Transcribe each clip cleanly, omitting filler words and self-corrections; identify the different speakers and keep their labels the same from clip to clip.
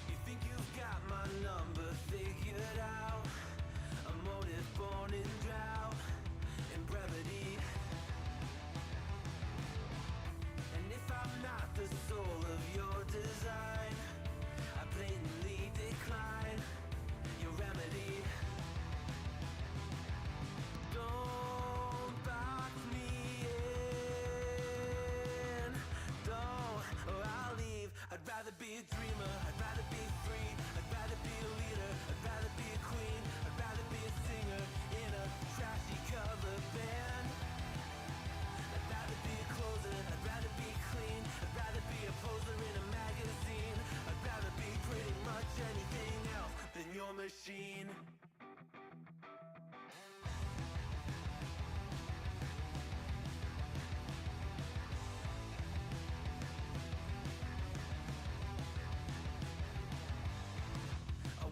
Speaker 1: You think you've got my number figured out? A motive born in drought and brevity. And if I'm not the soul of your design, I blatantly decline your remedy. Don't box me in, don't, or I'll leave. I'd rather be a dreamer, I'd rather be free, I'd rather be a leader, I'd rather be a queen, I'd rather be a singer in a trashy cover band. I'd rather be a closer, I'd rather be clean, I'd rather be a poser in a magazine, I'd rather be pretty much anything else than your machine.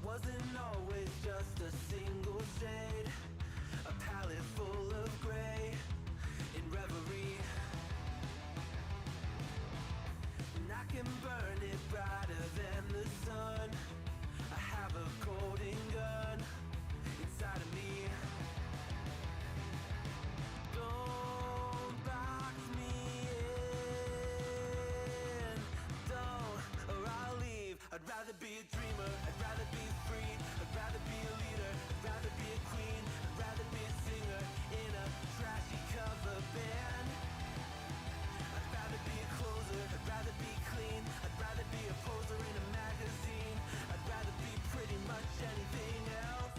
Speaker 1: Wasn't always just a single shade, a palette full of gray in reverie. And I can burn it brighter than the sun. I have a golden gun inside of me. Don't box me in, don't, or I'll leave. I'd rather be a dreamer, I'd rather be free, I'd rather be a leader, I'd rather be a queen, I'd rather be a singer in a trashy cover band. I'd rather be a closer, I'd rather be clean, I'd rather be a poser in a magazine, I'd rather be pretty much anything else.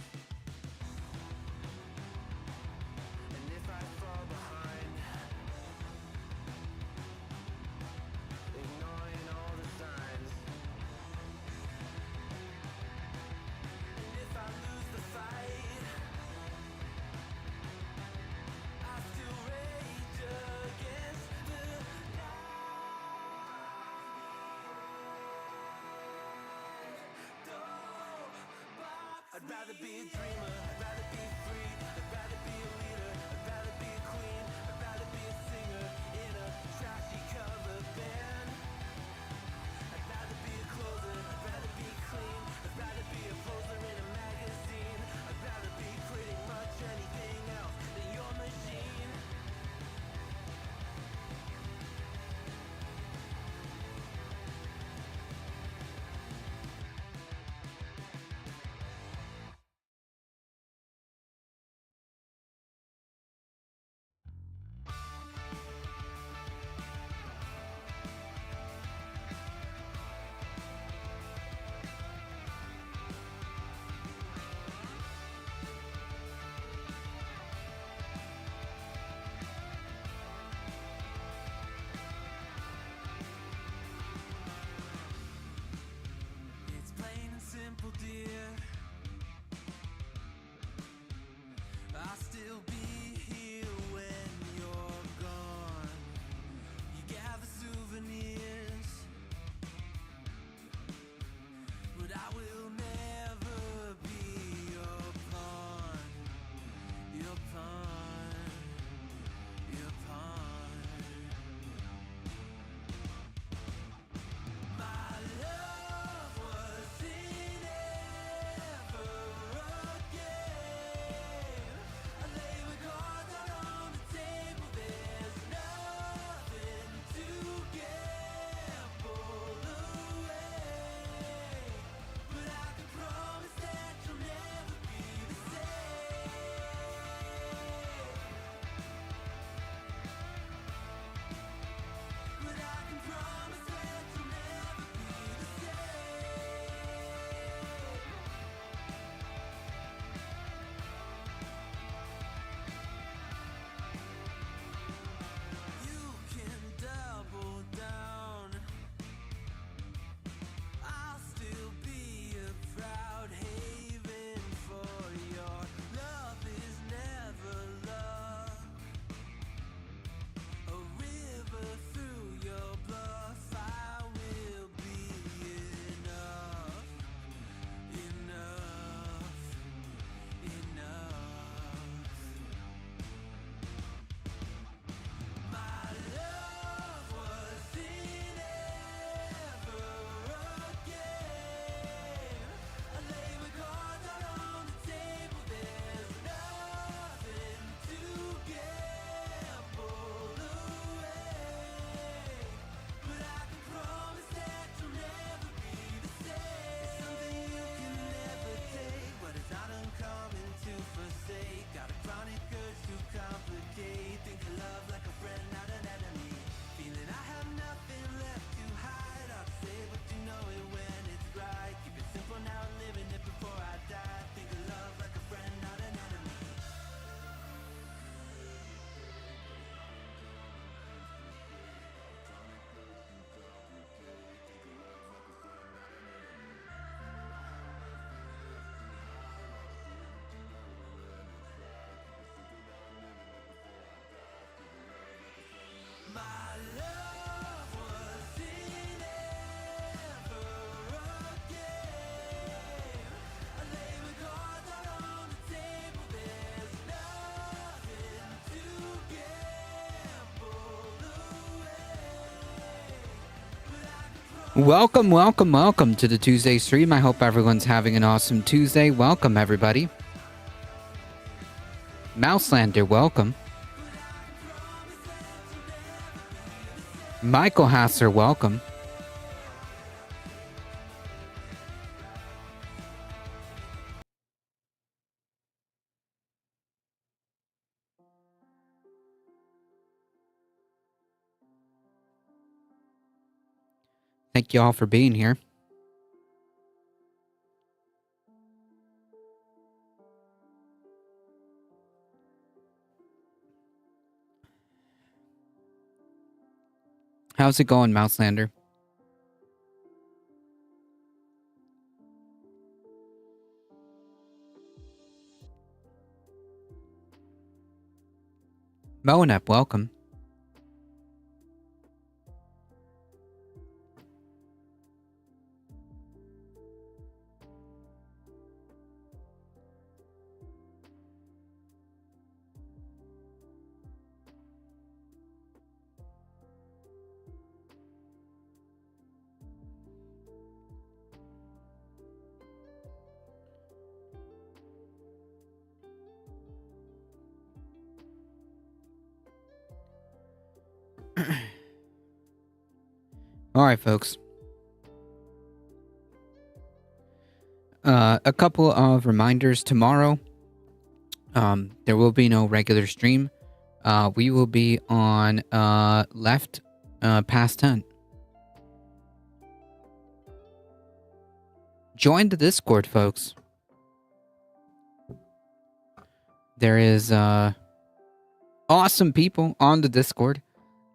Speaker 1: And if I fall behind, ignoring all the signs, if I lose the fight, I still rage against the night. Don't box I'd rather be a dreamer, I'd rather be free, I'd rather be a leader, I'd rather be a queen, I'd rather be a singer in a trashy cover band. I'd rather be a closer, I'd rather be clean, I'd rather be a poser in a magazine, I'd rather be pretty much anything else than your machine.
Speaker 2: Welcome, welcome, welcome to the Tuesday stream. I hope everyone's having an awesome Tuesday. Welcome, everybody. Mouselander, welcome. Michael Hasser, welcome. Thank you all for being here. How's it going, Mouselander? Moanep, welcome. All right, folks. A couple of reminders. Tomorrow, there will be no regular stream. We will be on left past 10. Join the Discord, folks. There is awesome people on the Discord,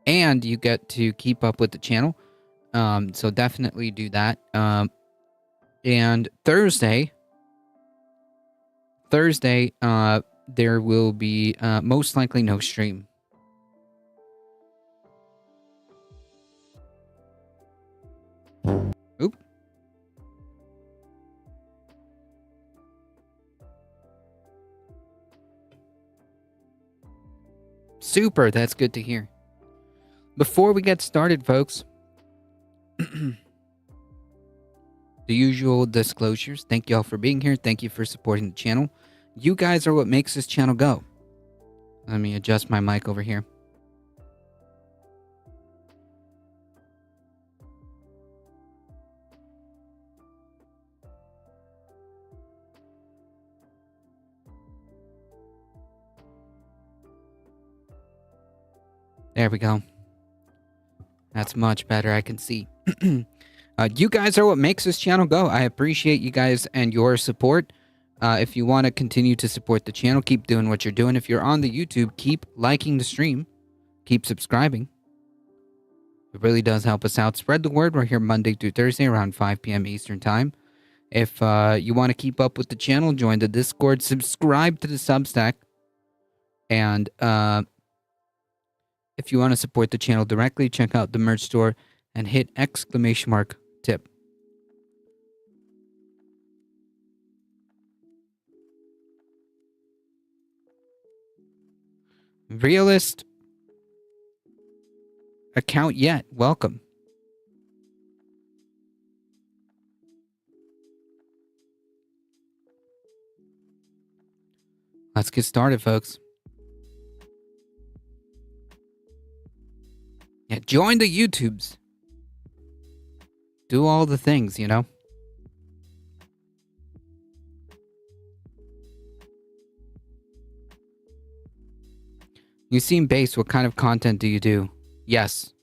Speaker 2: and you get to keep up with the channel. So definitely do that. And Thursday, there will be most likely no stream. Oop. Super, that's good to hear. Before we get started, folks, the usual disclosures. Thank you all for being here. Thank you for supporting the channel. You guys are what makes this channel go. Let me adjust my mic over here. There we go. That's much better. I can see. You guys are what makes this channel go. I appreciate you guys and your support. If you want to continue to support the channel, keep doing what you're doing. If you're on the YouTube, keep liking the stream. Keep subscribing. It really does help us out. Spread the word. We're here Monday through Thursday around 5 p.m. Eastern Time. If you want to keep up with the channel, join the Discord. Subscribe to the Substack. And if you want to support the channel directly, check out the merch store and hit !tip. Realist account yet. Welcome. Let's get started, folks. Yeah, join the YouTubes. Do all the things, you know? You seem base. What kind of content do you do? Yes.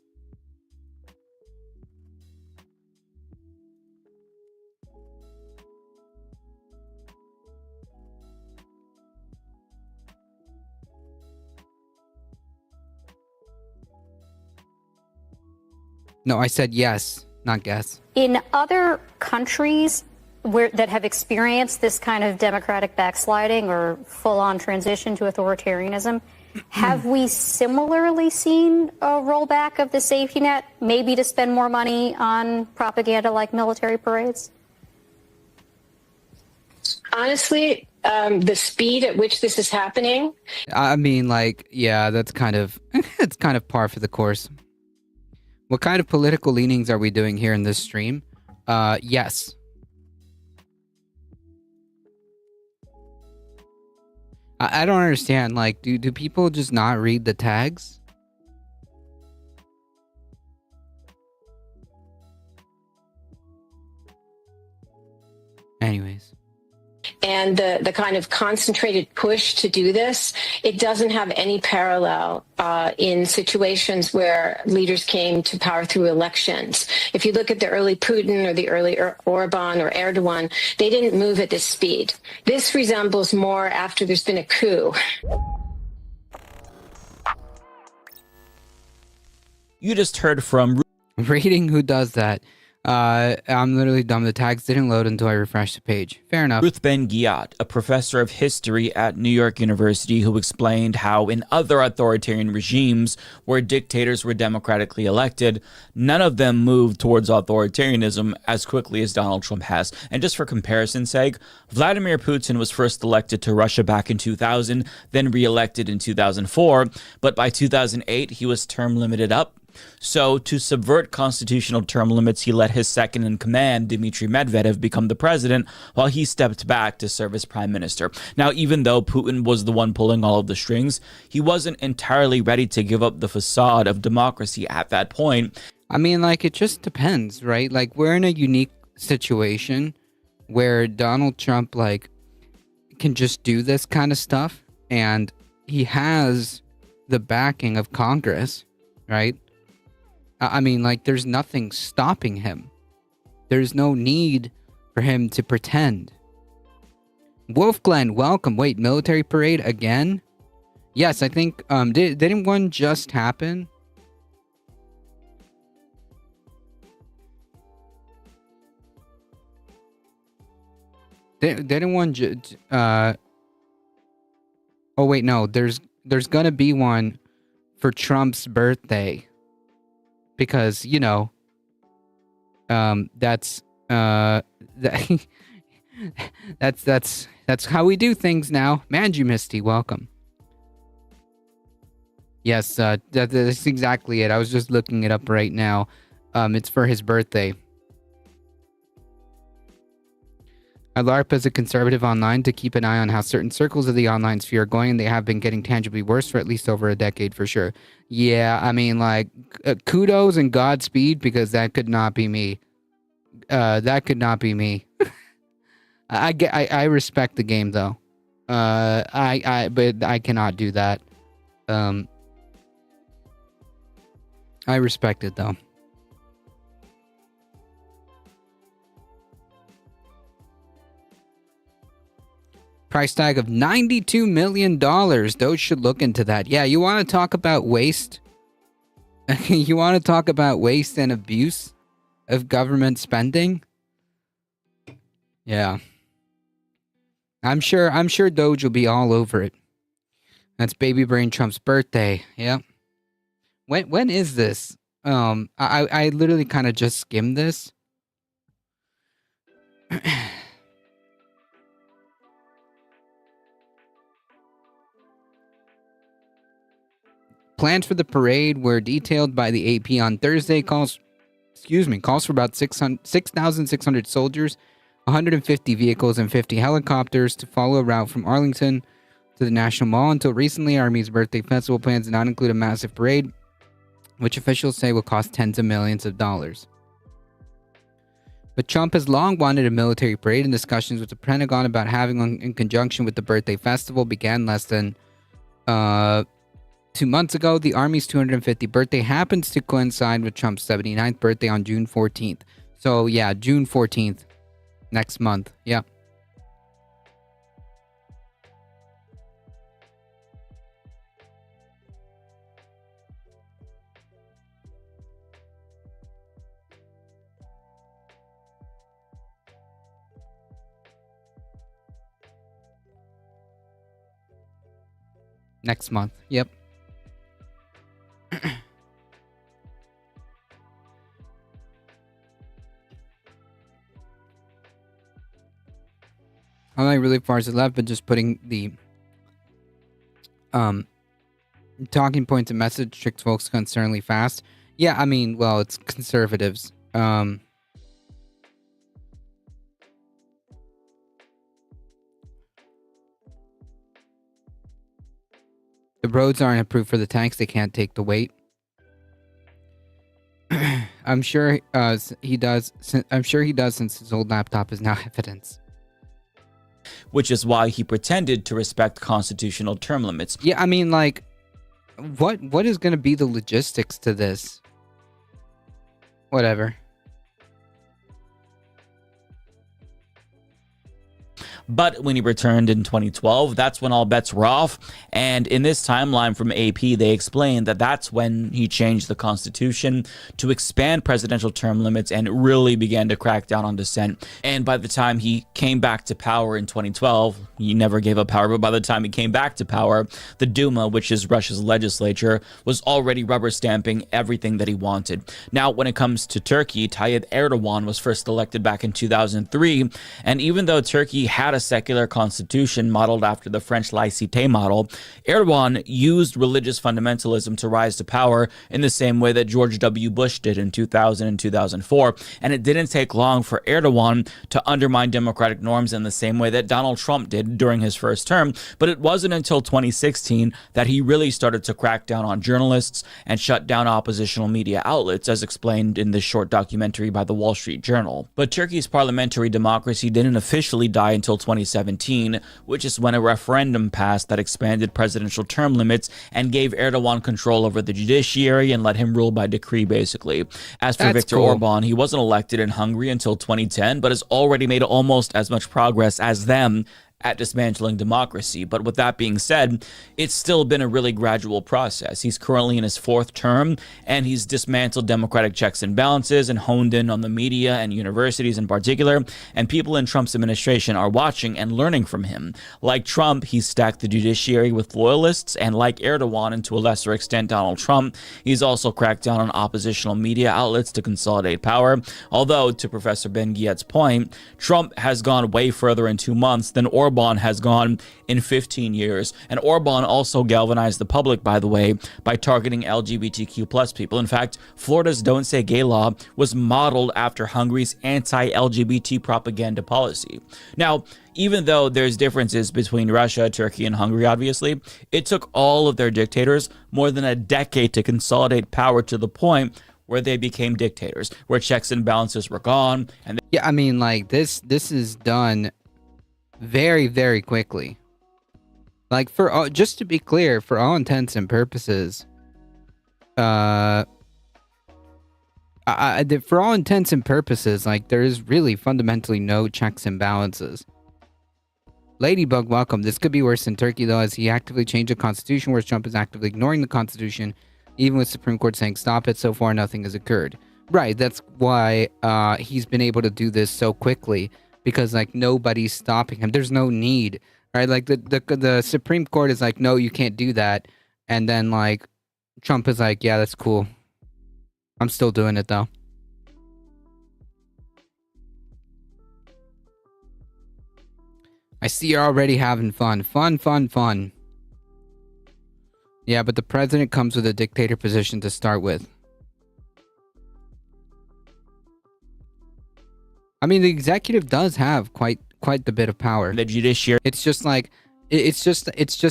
Speaker 2: No, I said yes, not guess.
Speaker 3: In other countries that have experienced this kind of democratic backsliding or full-on transition to authoritarianism, have we similarly seen a rollback of the safety net, maybe to spend more money on propaganda like military parades?
Speaker 4: Honestly, the speed at which this is happening.
Speaker 2: I mean, like, yeah, that's kind of, it's kind of par for the course. What kind of political leanings are we doing here in this stream? Yes. I don't understand. Like, do people just not read the tags? Anyways.
Speaker 4: And the kind of concentrated push to do this, it doesn't have any parallel in situations where leaders came to power through elections. If you look at the early Putin or the early Orban or Erdogan, they didn't move at this speed. This resembles more after there's been a coup.
Speaker 5: You just heard from
Speaker 2: Reading who does that. I'm literally dumb. The tags didn't load until I refreshed the page. Fair enough.
Speaker 5: Ruth Ben-Ghiat, a professor of history at New York University, who explained how in other authoritarian regimes where dictators were democratically elected, none of them moved towards authoritarianism as quickly as Donald Trump has. And just for comparison's sake, Vladimir Putin was first elected to Russia back in 2000, then re-elected in 2004, but by 2008 he was term limited up. So, to subvert constitutional term limits, he let his second in command, Dmitry Medvedev, become the president while he stepped back to serve as prime minister. Now, even though Putin was the one pulling all of the strings, he wasn't entirely ready to give up the facade of democracy at that point.
Speaker 2: I mean, like, it just depends, right? Like, we're in a unique situation where Donald Trump, like, can just do this kind of stuff, and he has the backing of Congress, right? I mean, like, there's nothing stopping him. There's no need for him to pretend. Wolf Glenn, welcome. Wait, military parade again? Yes, I think, didn't one just happen? Didn't one oh wait, no, there's gonna be one for Trump's birthday. Because, you know, that's how we do things now. Manju Misty, welcome. Yes, that's exactly it. I was just looking it up right now. It's for his birthday. I LARP as a conservative online to keep an eye on how certain circles of the online sphere are going, and they have been getting tangibly worse for at least over a decade for sure. Yeah, I mean, like, kudos and Godspeed, because that could not be me. That could not be me. I respect the game though. But I cannot do that. I respect it though. Price tag of $92 million. Doge should look into that. Yeah, you want to talk about waste? You want to talk about waste and abuse of government spending? Yeah. I'm sure Doge will be all over it. That's Baby Brain Trump's birthday. Yeah. When is this? I literally kind of just skimmed this. Plans for the parade were detailed by the AP on Thursday. Calls for about 6,600 soldiers, 150 vehicles, and 50 helicopters to follow a route from Arlington to the National Mall. Until recently, Army's birthday festival plans did not include a massive parade, which officials say will cost tens of millions of dollars. But Trump has long wanted a military parade, and discussions with the Pentagon about having one in conjunction with the birthday festival began less than 2 months ago. The Army's 250th birthday happens to coincide with Trump's 79th birthday on June 14th. So yeah, June 14th, next month. Yeah. Next month. Yep. I'm not really far to the left, but just putting the talking points and message tricks folks concerningly fast. Yeah, I mean, well, it's conservatives. The roads aren't approved for the tanks. They can't take the weight. I'm sure he does. I'm sure he does, since his old laptop is now evidence.
Speaker 5: which is why he pretended to respect constitutional term limits.
Speaker 2: Yeah, I mean, like, what is going to be the logistics to this? Whatever.
Speaker 5: But when he returned in 2012, that's when all bets were off. And in this timeline from AP, they explained that that's when he changed the Constitution to expand presidential term limits and really began to crack down on dissent. And by the time he came back to power in 2012, he never gave up power, but by the time he came back to power, the Duma, which is Russia's legislature, was already rubber stamping everything that he wanted. Now, when it comes to Turkey, Tayyip Erdogan was first elected back in 2003. And even though Turkey had a secular constitution modeled after the French laïcité model, Erdogan used religious fundamentalism to rise to power in the same way that George W. Bush did in 2000 and 2004. And it didn't take long for Erdogan to undermine democratic norms in the same way that Donald Trump did during his first term. But it wasn't until 2016 that he really started to crack down on journalists and shut down oppositional media outlets, as explained in this short documentary by the Wall Street Journal. But Turkey's parliamentary democracy didn't officially die until 2017, which is when a referendum passed that expanded presidential term limits and gave Erdogan control over the judiciary and let him rule by decree, basically. As for Viktor Orban, he wasn't elected in Hungary until 2010, but has already made almost as much progress as them at dismantling democracy. But with that being said, it's still been a really gradual process. He's currently in his fourth term, and he's dismantled democratic checks and balances and honed in on the media and universities in particular, and people in Trump's administration are watching and learning from him. Like Trump, he's stacked the judiciary with loyalists, and like Erdogan, and to a lesser extent Donald Trump, he's also cracked down on oppositional media outlets to consolidate power. Although, to Professor Ben Guillet's point, Trump has gone way further in 2 months than Orban has gone in 15 years. And Orban also galvanized the public, by the way, by targeting LGBTQ plus people. In fact, Florida's Don't Say Gay law was modeled after Hungary's anti-LGBT propaganda policy. Now, even though there's differences between Russia, Turkey, and Hungary, obviously, it took all of their dictators more than a decade to consolidate power to the point where they became dictators, where checks and balances were gone. And
Speaker 2: Yeah, I mean, like, this is done very, very quickly. Like, for all, just to be clear, for all intents and purposes, for all intents and purposes, like, there is really fundamentally no checks and balances. Ladybug, welcome. This could be worse than Turkey, though, as he actively changed the constitution, whereas Trump is actively ignoring the constitution, even with Supreme Court saying stop it. So far, nothing has occurred. Right, that's why he's been able to do this so quickly, because, like, nobody's stopping him. There's no need, right? Like, the Supreme Court is like, no, you can't do that. And then, like, Trump is like, yeah, that's cool. I'm still doing it, though. I see you're already having fun. Fun. Yeah, but the president comes with a dictator position to start with. I mean, the executive does have quite the bit of power.
Speaker 5: the judiciary
Speaker 2: It's just like it's just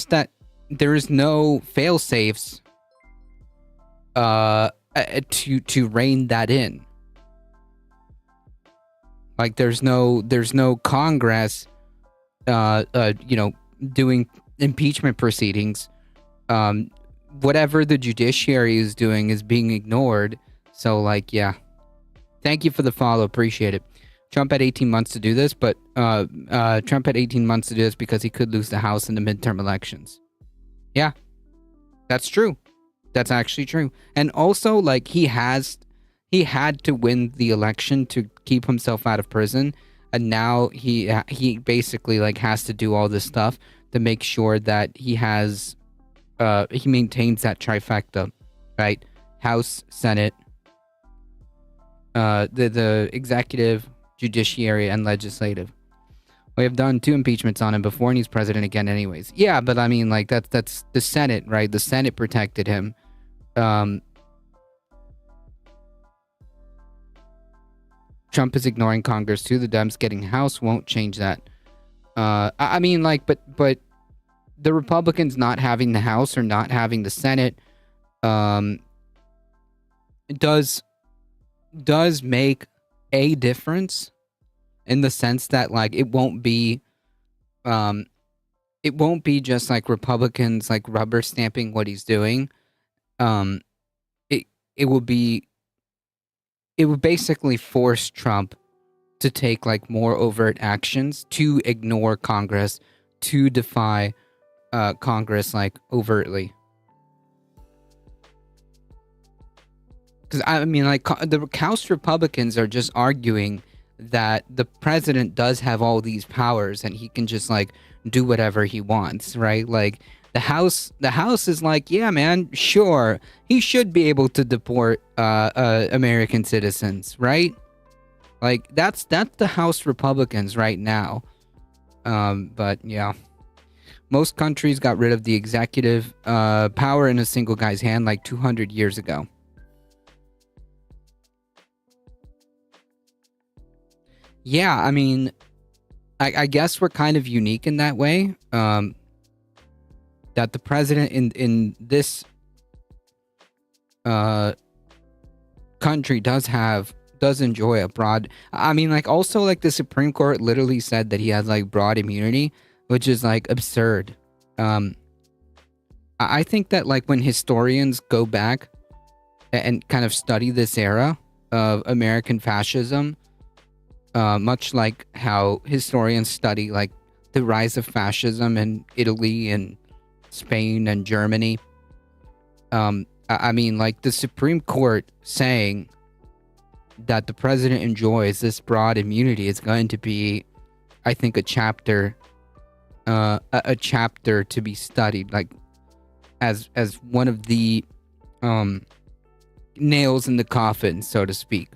Speaker 2: that there is no fail safes to rein that in. Like, there's no Congress doing impeachment proceedings. Whatever the judiciary is doing is being ignored. So, like, yeah. Thank you for the follow, appreciate it. Trump had 18 months to do this, but Trump had 18 months to do this because he could lose the House in the midterm elections. Yeah, that's true. That's actually true. And also, like, he had to win the election to keep himself out of prison, and now he basically, like, has to do all this stuff to make sure that he maintains that trifecta, right? House, Senate, the executive, judiciary, and legislative. We have done 2 impeachments on him before, and he's president again anyways. Yeah, but I mean, like, that's the Senate, right? The Senate protected him. Trump is ignoring Congress to the Dems. Getting House won't change that. I mean, like, but the Republicans not having the House or not having the Senate does make a difference in the sense that, like, it won't be just like Republicans like rubber stamping what he's doing. It would basically force Trump to take like more overt actions to ignore Congress, to defy Congress like overtly. Because I mean, like, the House Republicans are just arguing that the president does have all these powers and he can just like do whatever he wants, right? Like the House is like, yeah, man, sure, he should be able to deport American citizens, right? Like that's the House Republicans right now. But yeah, most countries got rid of the executive power in a single guy's hand like 200 years ago. Yeah, I mean, I guess we're kind of unique in that way. That the president in this country does enjoy a broad. I mean, like, also, like, the Supreme Court literally said that he has like broad immunity, which is like absurd. I think that, like, when historians go back and kind of study this era of American fascism, much like how historians study like the rise of fascism in Italy and Spain and Germany. I mean, like, the Supreme Court saying that the president enjoys this broad immunity is going to be, I think, a chapter to be studied, like as one of the nails in the coffin, so to speak.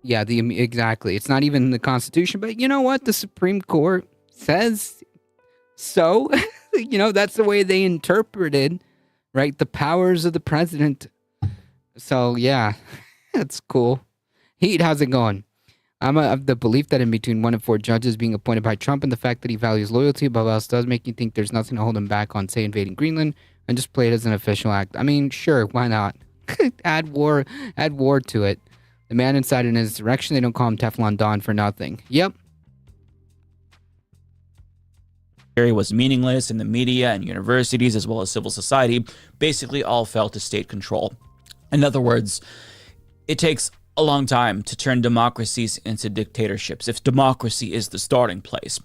Speaker 2: Yeah, exactly. It's not even in the Constitution, but you know what? The Supreme Court says so. You know, that's the way they interpreted, right, the powers of the president. So yeah, that's cool. Heat, how's it going? I'm of the belief that in between 1 and 4 judges being appointed by Trump and the fact that he values loyalty above else does make you think there's nothing to hold him back on, say, invading Greenland and just play it as an official act. I mean, sure, why not? add war to it. The man inside an insurrection, they don't call him Teflon Don for nothing. Yep.
Speaker 5: Was meaningless, and the media and universities as well as civil society basically all fell to state control. In other words, it takes a long time to turn democracies into dictatorships if democracy is the starting place.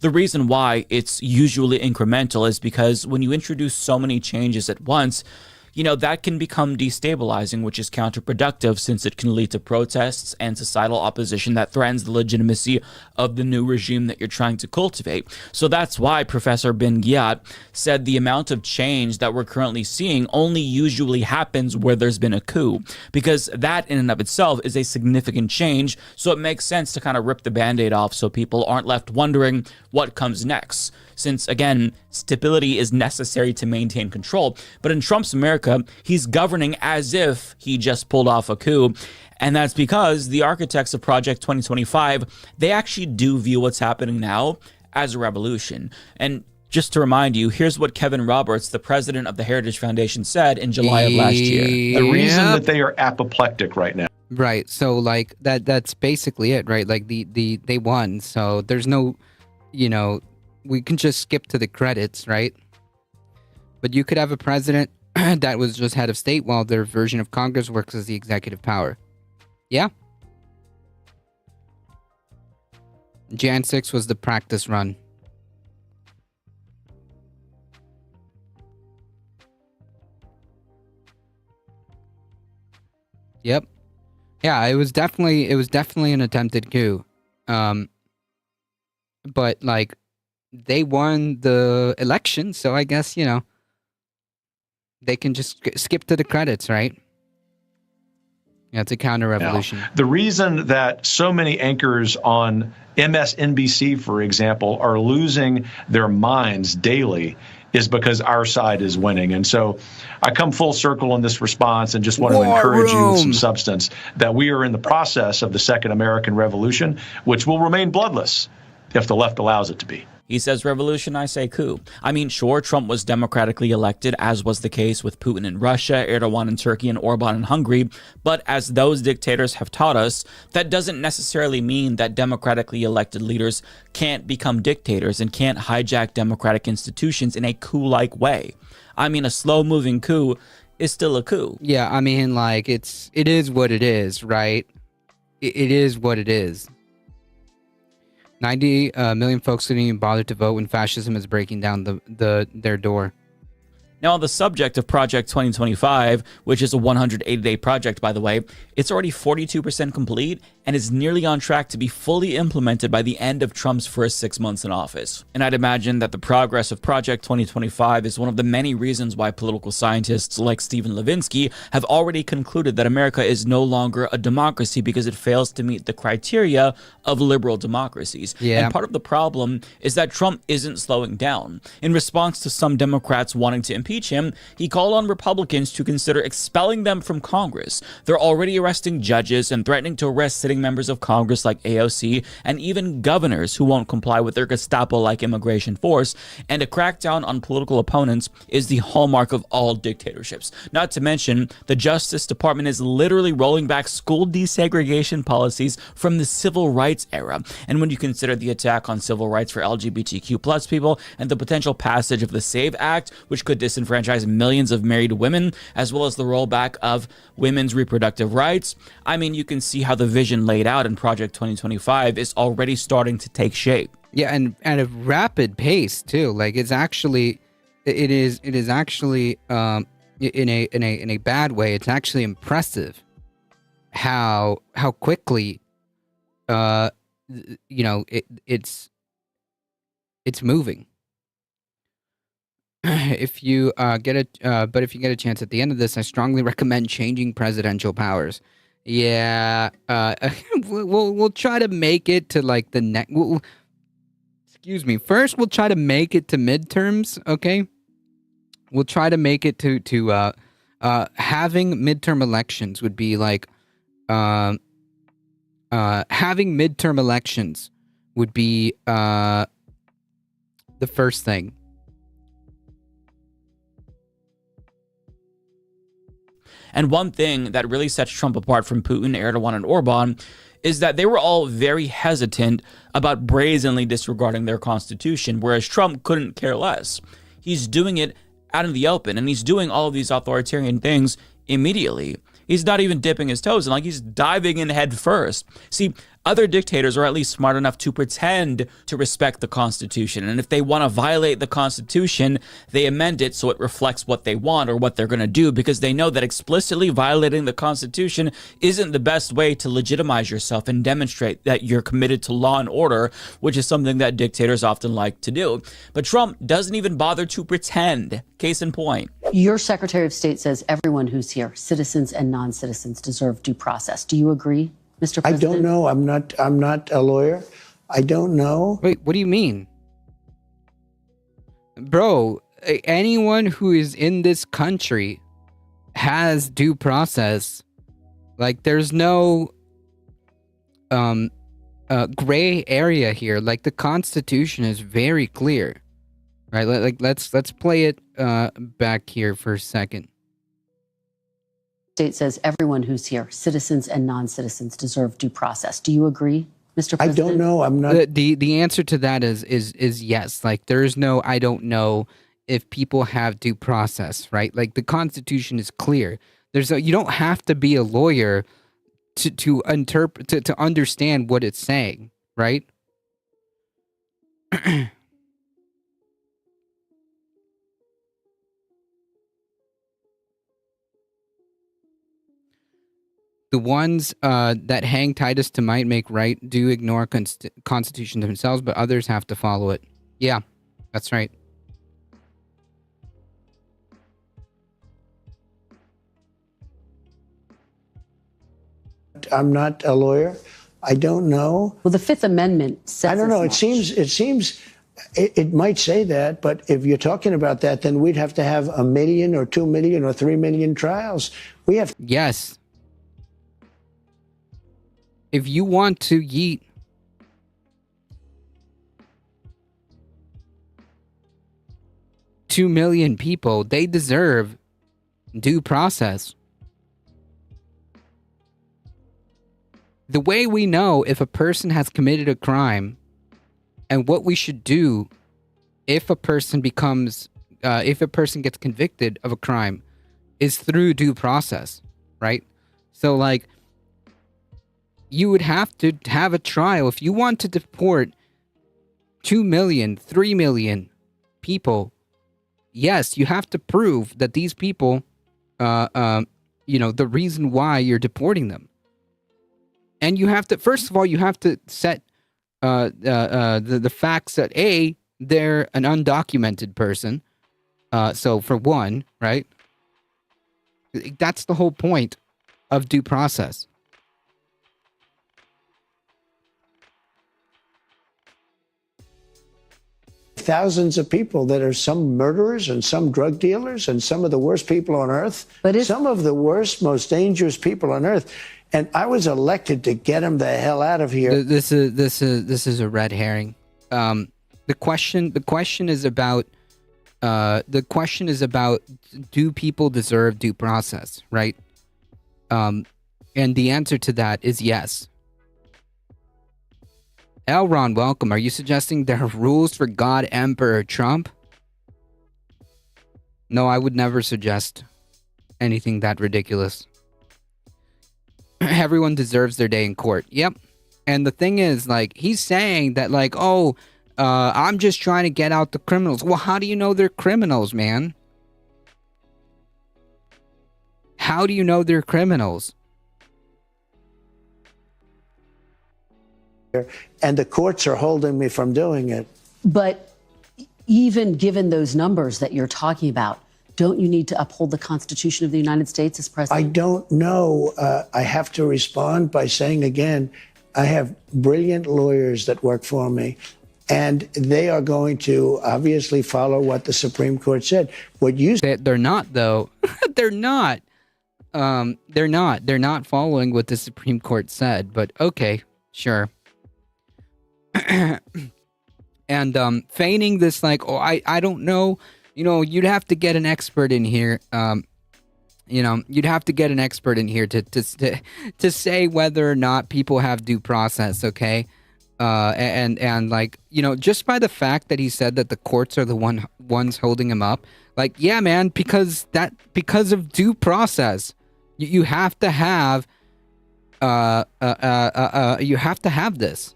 Speaker 5: The reason why it's usually incremental is because when you introduce so many changes at once, you know, that can become destabilizing, which is counterproductive since it can lead to protests and societal opposition that threatens the legitimacy of the new regime that you're trying to cultivate. So that's why Professor Ben-Ghiat said the amount of change that we're currently seeing only usually happens where there's been a coup, because that in and of itself is a significant change. So it makes sense to kind of rip the Band-Aid off so people aren't left wondering what comes next. Since, again, stability is necessary to maintain control. But in Trump's America, he's governing as if he just pulled off a coup. And that's because the architects of Project 2025, they actually do view what's happening now as a revolution. And just to remind you, here's what Kevin Roberts, the president of the Heritage Foundation, said in July of last year.
Speaker 6: The reason that they are apoplectic right now.
Speaker 2: Right. So, like, that's basically it, right? Like, they won. So there's no, you know, we can just skip to the credits, right? But you could have a president that was just head of state while their version of Congress works as the executive power. Yeah? Jan 6 was the practice run. Yep. Yeah, it was definitely an attempted coup. But, like, they won the election, so I guess, you know, they can just skip to the credits, right? Yeah, it's a counter-revolution.
Speaker 6: Now, the reason that so many anchors on MSNBC, for example, are losing their minds daily is because our side is winning. And so I come full circle in this response and just want to
Speaker 2: War
Speaker 6: encourage you with
Speaker 2: room.
Speaker 6: some substance that we are in the process of the Second American Revolution, which will remain bloodless if the left allows it to be.
Speaker 5: He says revolution, I say coup. I mean, sure, Trump was democratically elected, as was the case with Putin in Russia, Erdogan in Turkey, and Orban in Hungary. But as those dictators have taught us, that doesn't necessarily mean that democratically elected leaders can't become dictators and can't hijack democratic institutions in a coup-like way. I mean, a slow-moving coup is still a coup.
Speaker 2: Yeah, I mean, like, it is what it is, right? It is what it is. 90 million folks didn't even bother to vote when fascism is breaking down their door.
Speaker 5: Now, on the subject of Project 2025, which is a 180-day project, by the way, it's already 42% complete and is nearly on track to be fully implemented by the end of Trump's first 6 months in office. And I'd imagine that the progress of Project 2025 is one of the many reasons why political scientists like Stephen Levinsky have already concluded that America is no longer a democracy because it fails to meet the criteria of liberal democracies.
Speaker 2: Yeah.
Speaker 5: And part of the problem is that Trump isn't slowing down. In response to some Democrats wanting to impeach him, he called on Republicans to consider expelling them from Congress. They're already arresting judges and threatening to arrest sitting members of Congress like AOC and even governors who won't comply with their Gestapo-like immigration force. And a crackdown on political opponents is the hallmark of all dictatorships. Not to mention, the Justice Department is literally rolling back school desegregation policies from the civil rights era. And when you consider the attack on civil rights for LGBTQ plus people and the potential passage of the SAVE Act, which could disenfranchise millions of married women, as well as the rollback of women's reproductive rights, I mean, you can see how the vision laid out in Project 2025 is already starting to take shape.
Speaker 2: Yeah, and at a rapid pace too. Like it is actually in a bad way. It's actually impressive how quickly it's moving. If you get a chance at the end of this, I strongly recommend changing presidential powers. Yeah, we'll try to make it to like the next. Excuse me. First, we'll try to make it to midterms. Okay, we'll try to make it to having midterm elections would be like having midterm elections would be the first thing.
Speaker 5: And one thing that really sets Trump apart from Putin, Erdogan, and Orban is that they were all very hesitant about brazenly disregarding their constitution, whereas Trump couldn't care less. He's doing it out in the open, and he's doing all of these authoritarian things immediately. He's not even dipping his toes in, like he's diving in head first. See, other dictators are at least smart enough to pretend to respect the Constitution. And if they want to violate the Constitution, they amend it so it reflects what they want or what they're going to do, because they know that explicitly violating the Constitution isn't the best way to legitimize yourself and demonstrate that you're committed to law and order, which is something that dictators often like to do. But Trump doesn't even bother to pretend. Case in point.
Speaker 7: Your Secretary of State says everyone who's here, citizens and non-citizens, deserve due process. Do you agree, Mr. President?
Speaker 8: I don't know. I'm not a lawyer. I don't know.
Speaker 2: Wait, what do you mean? Bro, anyone who is in this country has due process. Like, there's no gray area here. Like, the Constitution is very clear. Right? Like, let's play it back here for a second.
Speaker 7: State says everyone who's here, citizens and non-citizens, deserve due process. Do you agree, Mr.
Speaker 8: I
Speaker 7: President?
Speaker 8: don't know. I'm not.
Speaker 2: The answer to that is yes. Like, there's no I don't know if people have due process, right? Like, the Constitution is clear. You don't have to be a lawyer to interpret to understand what it's saying, right? The ones that hang tightest to might make right do ignore Constitution themselves, but others have to follow it. Yeah, that's right.
Speaker 8: I'm not a lawyer. I don't know.
Speaker 7: Well, the Fifth Amendment says
Speaker 8: I don't know.
Speaker 7: as
Speaker 8: It
Speaker 7: much.
Speaker 8: seems It might say that, but if you're talking about that, then we'd have to have 1 million or 2 million or 3 million trials. We have
Speaker 2: Yes. If you want to yeet $2 million people, they deserve due process. The way we know if a person has committed a crime and what we should do if a person becomes, if a person gets convicted of a crime is through due process, right? So, like, you would have to have a trial. If you want to deport 2 million, 3 million people, yes, you have to prove that these people, the reason why you're deporting them. And you have to, first of all, you have to set the facts that A, they're an undocumented person. So for one, right? That's the whole point of due process.
Speaker 8: thousands of people that are some murderers and some drug dealers and some of the worst people on earth. Some of the worst, most dangerous people on earth. And I was elected to get them the hell out of here.
Speaker 2: This is a red herring. The question is about do people deserve due process, right? And the answer to that is yes. Elron, welcome. Are you suggesting there are rules for God Emperor Trump? No, I would never suggest anything that ridiculous. Everyone deserves their day in court. Yep. And the thing is, like, he's saying that, like, I'm just trying to get out the criminals. Well, how do you know they're criminals, man? How do you know they're criminals?
Speaker 8: And the courts are holding me from doing it.
Speaker 7: But even given those numbers that you're talking about, don't you need to uphold the Constitution of the United States as president?
Speaker 8: I don't know. I have to respond by saying again, I have brilliant lawyers that work for me, and they are going to obviously follow what the Supreme Court said. What you said,
Speaker 2: they're not, though. They're not. They're not. They're not following what the Supreme Court said. But okay, sure. And feigning this, like, I don't know. You know, you'd have to get an expert in here. You'd have to get an expert in here to say whether or not people have due process. Okay, and like, just by the fact that he said that the courts are the ones holding him up, like, yeah, man, because of due process, you have to have this.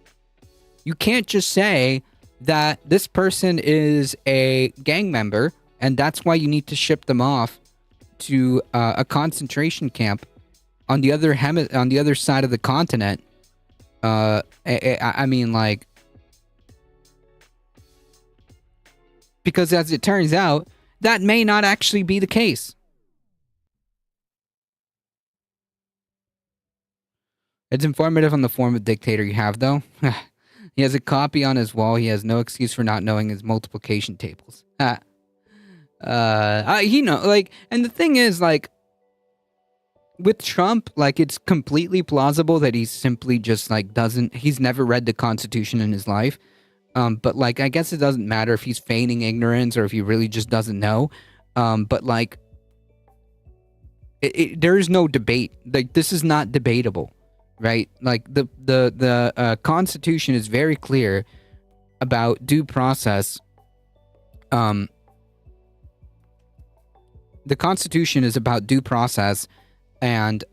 Speaker 2: You can't just say that this person is a gang member and that's why you need to ship them off to a concentration camp on the other side of the continent. I mean, like, because as it turns out, that may not actually be the case. It's informative on the form of dictator you have, though. He has a copy on his wall. He has no excuse for not knowing his multiplication tables. And the thing is, like, with Trump, like, it's completely plausible that he's simply just, like, he's never read the Constitution in his life. But, like, I guess it doesn't matter if he's feigning ignorance or if he really just doesn't know. But, like, there is no debate. Like, this is not debatable. Right, like the Constitution is very clear about due process. The Constitution is about due process, and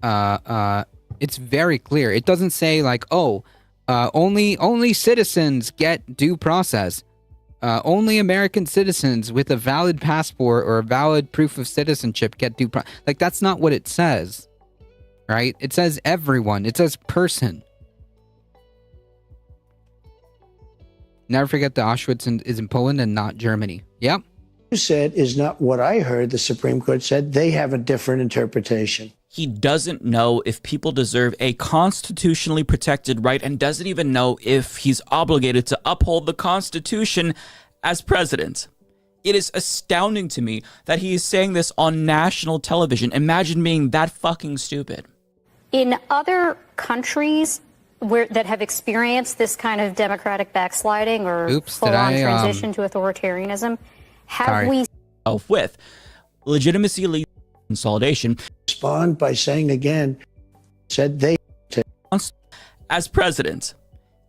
Speaker 2: it's very clear. It doesn't say like, only citizens get due process. Only American citizens with a valid passport or a valid proof of citizenship get due process. Like, that's not what it says. Right? It says everyone. It says person. Never forget that Auschwitz is in Poland and not Germany. Yep.
Speaker 8: You said is not what I heard the Supreme Court said. They have a different interpretation.
Speaker 5: he doesn't know if people deserve a constitutionally protected right and doesn't even know if he's obligated to uphold the Constitution as president. It is astounding to me that he is saying this on national television. Imagine being that fucking stupid.
Speaker 3: In other countries that have experienced this kind of democratic backsliding or full-on transition to authoritarianism, have we...
Speaker 5: With legitimacy leads to consolidation.
Speaker 8: Respond by saying again, said they...
Speaker 5: As president.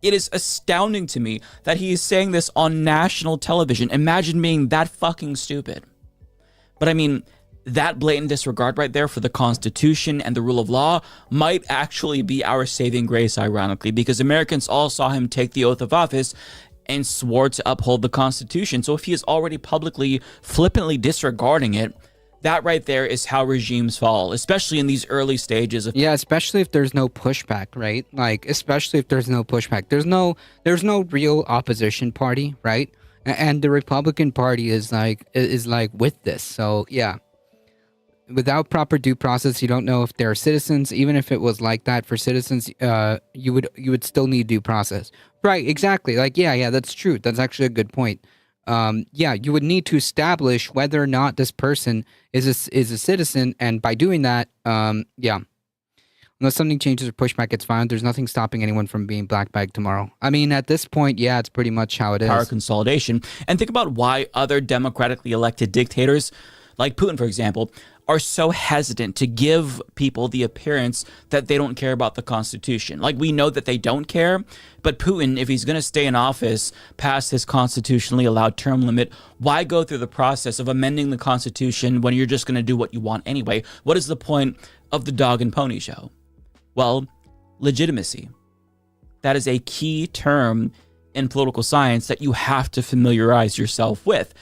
Speaker 5: It is astounding to me that he is saying this on national television. Imagine being that fucking stupid. But I mean, that blatant disregard right there for the Constitution and the rule of law might actually be our saving grace, ironically, because Americans all saw him take the oath of office and swore to uphold the Constitution. So if he is already publicly, flippantly disregarding it, that right there is how regimes fall, especially in these early stages of...
Speaker 2: Yeah, especially if there's no pushback, right? Like, especially if there's no pushback. There's no real opposition party, right? And the Republican Party is like with this. So, yeah. Without proper due process, you don't know if they're citizens. Even if it was like that for citizens, you would still need due process. Right, exactly. Like, yeah, that's true. That's actually a good point. Yeah, you would need to establish whether or not this person is a citizen, and by doing that, yeah, unless something changes or pushback gets found, there's nothing stopping anyone from being black-bagged tomorrow. I mean, at this point, yeah, it's pretty much how it is.
Speaker 5: Power consolidation. And think about why other democratically elected dictators, like Putin, for example, are so hesitant to give people the appearance that they don't care about the Constitution. Like, we know that they don't care, but Putin, if he's going to stay in office past his constitutionally allowed term limit, why go through the process of amending the Constitution when you're just going to do what you want anyway? What is the point of the dog and pony show? Well, legitimacy. That is a key term in political science that you have to familiarize yourself with.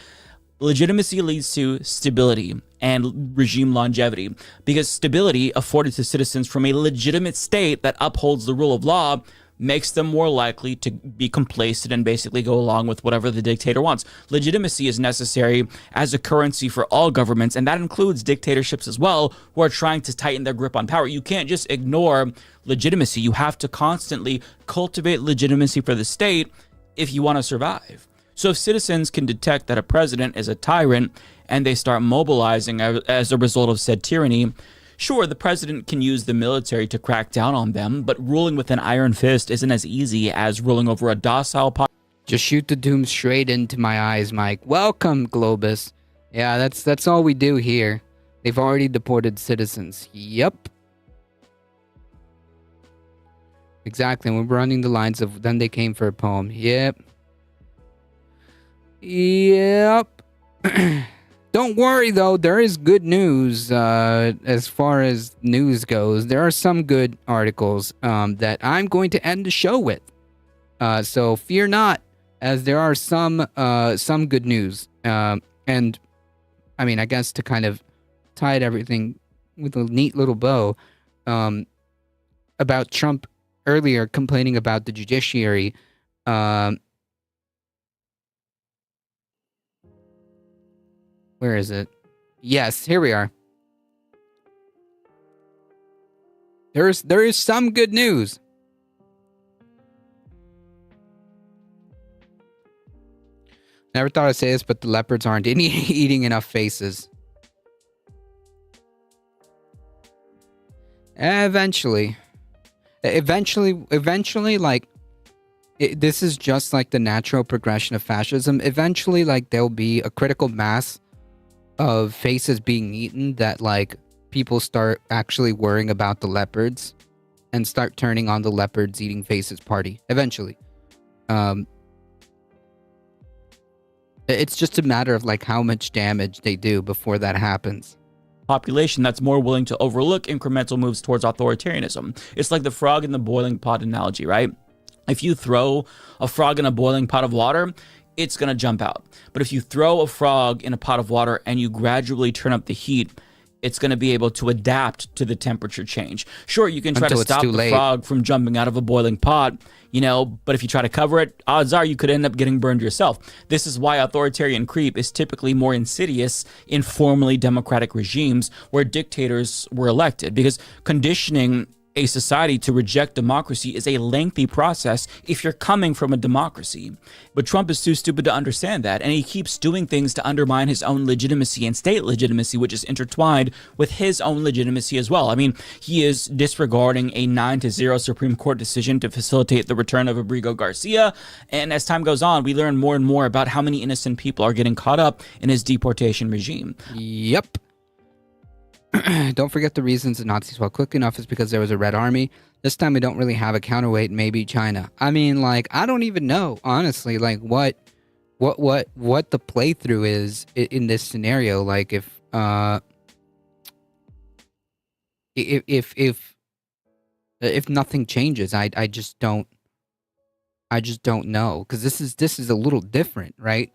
Speaker 5: Legitimacy leads to stability and regime longevity, because stability afforded to citizens from a legitimate state that upholds the rule of law makes them more likely to be complacent and basically go along with whatever the dictator wants. Legitimacy is necessary as a currency for all governments, and that includes dictatorships as well, who are trying to tighten their grip on power. You can't just ignore legitimacy. You have to constantly cultivate legitimacy for the state if you want to survive. So if citizens can detect that a president is a tyrant and they start mobilizing as a result of said tyranny, sure, the president can use the military to crack down on them, but ruling with an iron fist isn't as easy as ruling over a docile population.
Speaker 2: Just shoot the doom straight into my eyes, Mike. Welcome, Globus. Yeah, that's all we do here. They've already deported citizens. Yep. Exactly, and we're running the lines of then they came for a poem. Yep. Don't worry, though. There is good news as far as news goes. There are some good articles that I'm going to end the show with. So fear not, as there are some good news. And, I mean, I guess to kind of tie everything with a neat little bow, about Trump earlier complaining about the judiciary. Where is it? Yes, here we are. There is some good news. Never thought I'd say this, but the leopards aren't eating enough faces. Eventually, like, this is just like the natural progression of fascism. Eventually, like, there'll be a critical mass of faces being eaten that, like, people start actually worrying about the leopards and start turning on the leopards eating faces party eventually. It's just a matter of, like, how much damage they do before that happens.
Speaker 5: Population that's more willing to overlook incremental moves towards authoritarianism. It's like the frog in the boiling pot analogy, right? If you throw a frog in a boiling pot of water, it's going to jump out. But if you throw a frog in a pot of water and you gradually turn up the heat, it's going to be able to adapt to the temperature change. Sure, you can try
Speaker 2: Until
Speaker 5: to
Speaker 2: it's
Speaker 5: stop
Speaker 2: too
Speaker 5: the
Speaker 2: late.
Speaker 5: frog from jumping out of a boiling pot, but if you try to cover it, odds are you could end up getting burned yourself. This is why authoritarian creep is typically more insidious in formerly democratic regimes where dictators were elected, because conditioning a society to reject democracy is a lengthy process if you're coming from a democracy. But Trump is too stupid to understand that, and he keeps doing things to undermine his own legitimacy and state legitimacy, which is intertwined with his own legitimacy as well. I mean, he is disregarding a 9-0 Supreme Court decision to facilitate the return of Abrigo Garcia, and as time goes on, we learn more and more about how many innocent people are getting caught up in his deportation regime.
Speaker 2: Yep. Don't forget the reasons the Nazis fell quick enough is because there was a Red Army. This time we don't really have a counterweight, maybe China. I mean, like, I don't even know, honestly, like what the playthrough is in this scenario. Like, if nothing changes, I just don't know, because this is a little different, right?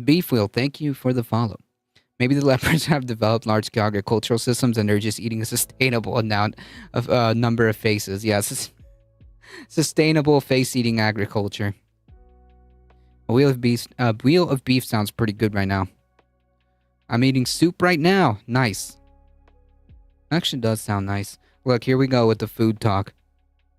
Speaker 2: Beef Wheel, thank you for the follow. Maybe the leopards have developed large-scale agricultural systems and they're just eating a sustainable amount of number of faces. Yes, sustainable face-eating agriculture. A wheel of beef sounds pretty good right now. I'm eating soup right now. Nice. Actually does sound nice. Look, here we go with the food talk.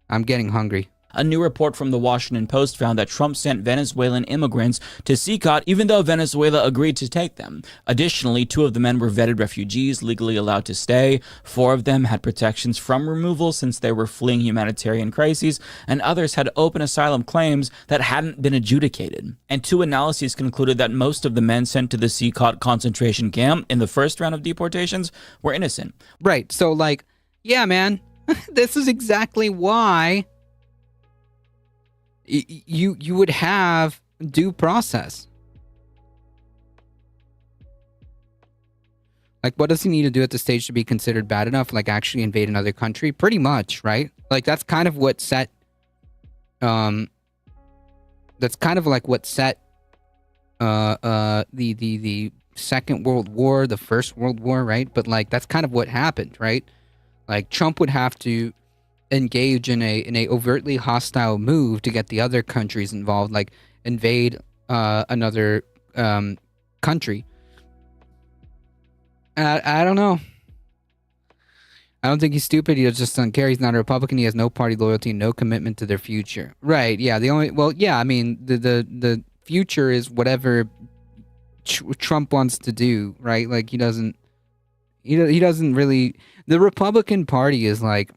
Speaker 2: I'm getting hungry.
Speaker 5: A new report from the Washington Post found that Trump sent Venezuelan immigrants to CICOT even though Venezuela agreed to take them. Additionally, 2 of the men were vetted refugees legally allowed to stay. 4 of them had protections from removal since they were fleeing humanitarian crises, and others had open asylum claims that hadn't been adjudicated. And 2 analyses concluded that most of the men sent to the CICOT concentration camp in the first round of deportations were innocent.
Speaker 2: Right, so like, yeah, man, this is exactly why you would have due process. Like, what does he need to do at this stage to be considered bad enough? Like, actually invade another country? Pretty much, right? Like, that's kind of what set, the Second World War, the First World War, right? But like, that's kind of what happened, right? Like, Trump would have to engage in a overtly hostile move to get the other countries involved, like invade another country. I don't know. I don't think he's stupid. He just doesn't care. He's not a Republican. He has no party loyalty, no commitment to their future. Right? Yeah. I mean, the future is whatever Trump wants to do. Right? Like, he doesn't really. The Republican Party is like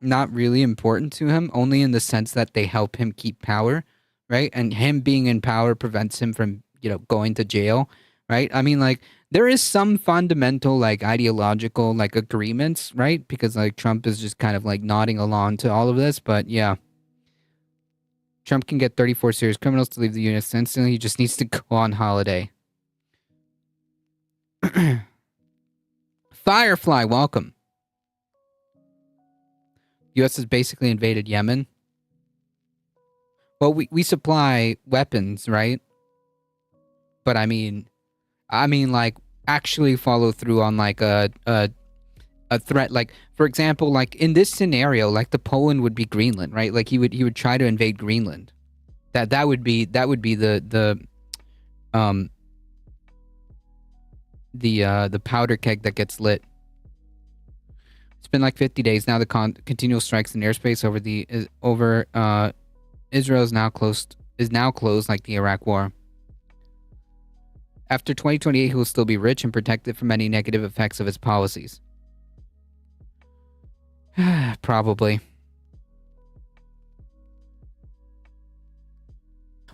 Speaker 2: not really important to him, only in the sense that they help him keep power, right? And him being in power prevents him from, going to jail, right? I mean, like, there is some fundamental, like, ideological, like, agreements, right? Because, like, Trump is just kind of, like, nodding along to all of this, but, yeah. Trump can get 34 serious criminals to leave the U.S. instantly. He just needs to go on holiday. Firefly, welcome. U.S. has basically invaded Yemen. Well, we supply weapons, right? But I mean, like, actually follow through on like a threat. Like, for example, like in this scenario, like the Poland would be Greenland, right? Like he would try to invade Greenland. That would be the powder keg that gets lit. It's been like 50 days now. The continual strikes in airspace over Israel is now closed like the Iraq War. After 2028, he will still be rich and protected from any negative effects of his policies. Probably.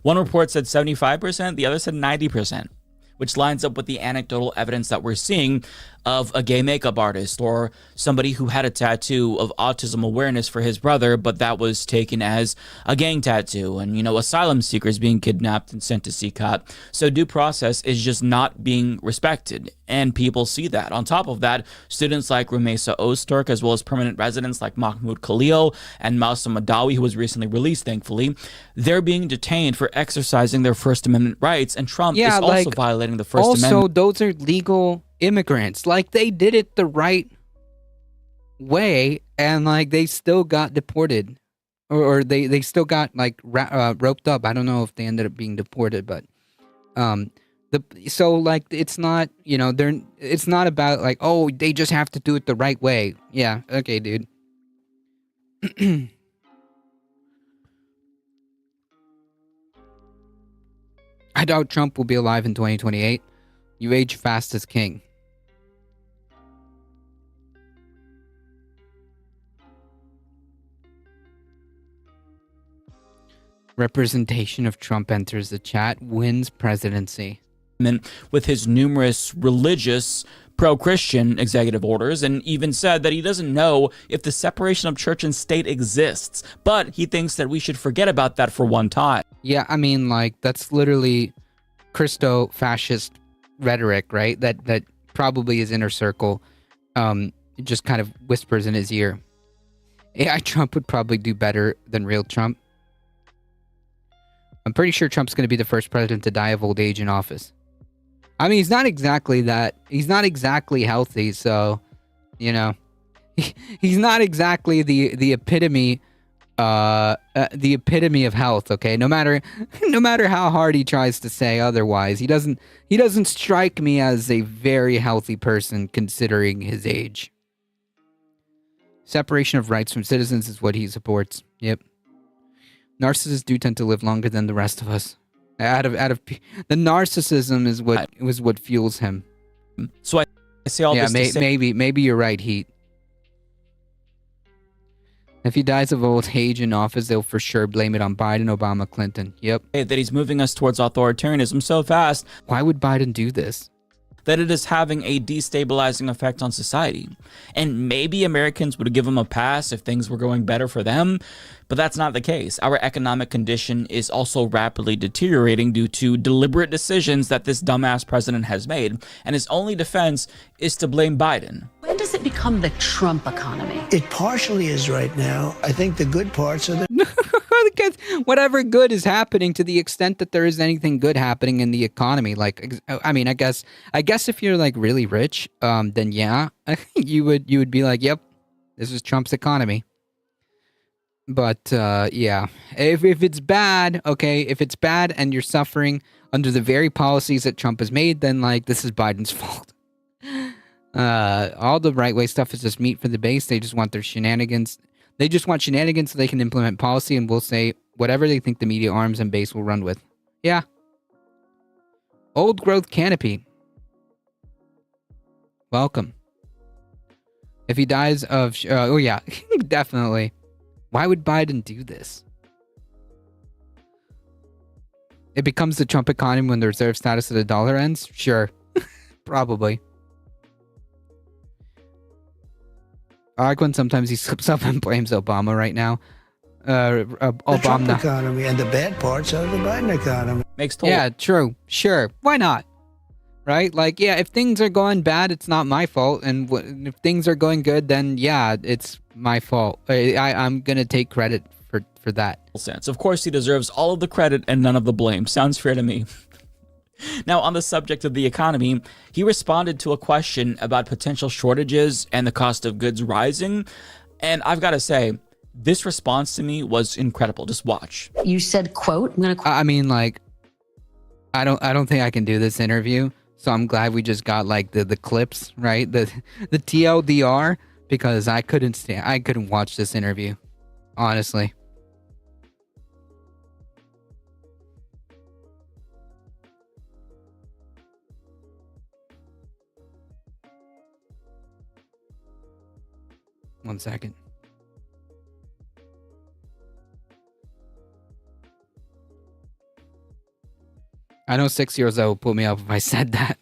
Speaker 5: One report said 75%, the other said 90%, which lines up with the anecdotal evidence that we're seeing of a gay makeup artist or somebody who had a tattoo of autism awareness for his brother, but that was taken as a gang tattoo, and, asylum seekers being kidnapped and sent to CICOT. So due process is just not being respected, and people see that. On top of that, students like Rumeysa Öztürk, as well as permanent residents like Mahmoud Khalil and Mausam Madawi, who was recently released, thankfully, they're being detained for exercising their First Amendment rights, and Trump is also violating the First Amendment.
Speaker 2: Also, those are legal immigrants. Like, they did it the right way, and like they still got deported, or they still got like roped up. I don't know if they ended up being deported, but so like it's not, you know, it's not about like, oh, they just have to do it the right way. Yeah, okay, dude. I doubt Trump will be alive in 2028. You age fast as king. Representation of Trump enters the chat, wins presidency.
Speaker 5: With his numerous religious pro-Christian executive orders, and even said that he doesn't know if the separation of church and state exists, but he thinks that we should forget about that for one time.
Speaker 2: Yeah, I mean, like, that's literally Christo-fascist rhetoric, right? That probably his inner circle just kind of whispers in his ear. AI Trump would probably do better than real Trump. I'm pretty sure Trump's going to be the first president to die of old age in office. I mean, he's not exactly healthy, so, you know, he's not exactly the epitome of health, okay? No matter how hard he tries to say otherwise, he doesn't strike me as a very healthy person considering his age. Separation of rights from citizens is what he supports. Yep. Narcissists do tend to live longer than the rest of us. The narcissism is what fuels him.
Speaker 5: So I say all this to say,
Speaker 2: maybe you're right, Heat. If he dies of old age in office, they'll for sure blame it on Biden, Obama, Clinton. Yep.
Speaker 5: that he's moving us towards authoritarianism so fast
Speaker 2: Why would Biden do this?
Speaker 5: that it is having a destabilizing effect on society. And maybe Americans would give him a pass if things were going better for them, but that's not the case. Our economic condition is also rapidly deteriorating due to deliberate decisions that this dumbass president has made, and his only defense is to blame Biden.
Speaker 7: When does it become the Trump economy?
Speaker 8: It partially is right now. I think the good parts are the
Speaker 2: Because whatever good is happening, to the extent that there is anything good happening in the economy, like, I mean, I guess if you're like really rich, then yeah, you would be like, yep, this is Trump's economy. But yeah, if it's bad, okay, if it's bad and you're suffering under the very policies that Trump has made, then like this is Biden's fault. All the right way stuff is just meat for the base. They just want their shenanigans. They just want shenanigans so they can implement policy, and we'll say whatever they think the media arms and base will run with. Yeah. Old growth canopy. Welcome. If he dies of... oh, yeah. Definitely. Why would Biden do this? It becomes the Trump economy when the reserve status of the dollar ends? Sure. Probably. I like when sometimes he slips up and blames Obama right now.
Speaker 8: Trump
Speaker 2: Obama.
Speaker 8: economy, and the bad parts are the Biden economy.
Speaker 5: Makes total
Speaker 2: Yeah, true. Sure. Why not? Right? Like, yeah, if things are going bad, it's not my fault. And if things are going good, then yeah, it's my fault. I'm going to take credit for that.
Speaker 5: sense. Of course, he deserves all of the credit and none of the blame. Sounds fair to me. Now, on the subject of the economy, he responded to a question about potential shortages and the cost of goods rising. And I've got to say, this response to me was incredible. Just watch.
Speaker 7: You said, quote, I'm going to quote.
Speaker 2: I mean, like, I don't think I can do this interview. So I'm glad we just got like the clips, right? The TLDR, because I couldn't watch this interview. Honestly. One second. I know 6 years old would put me up if I said that.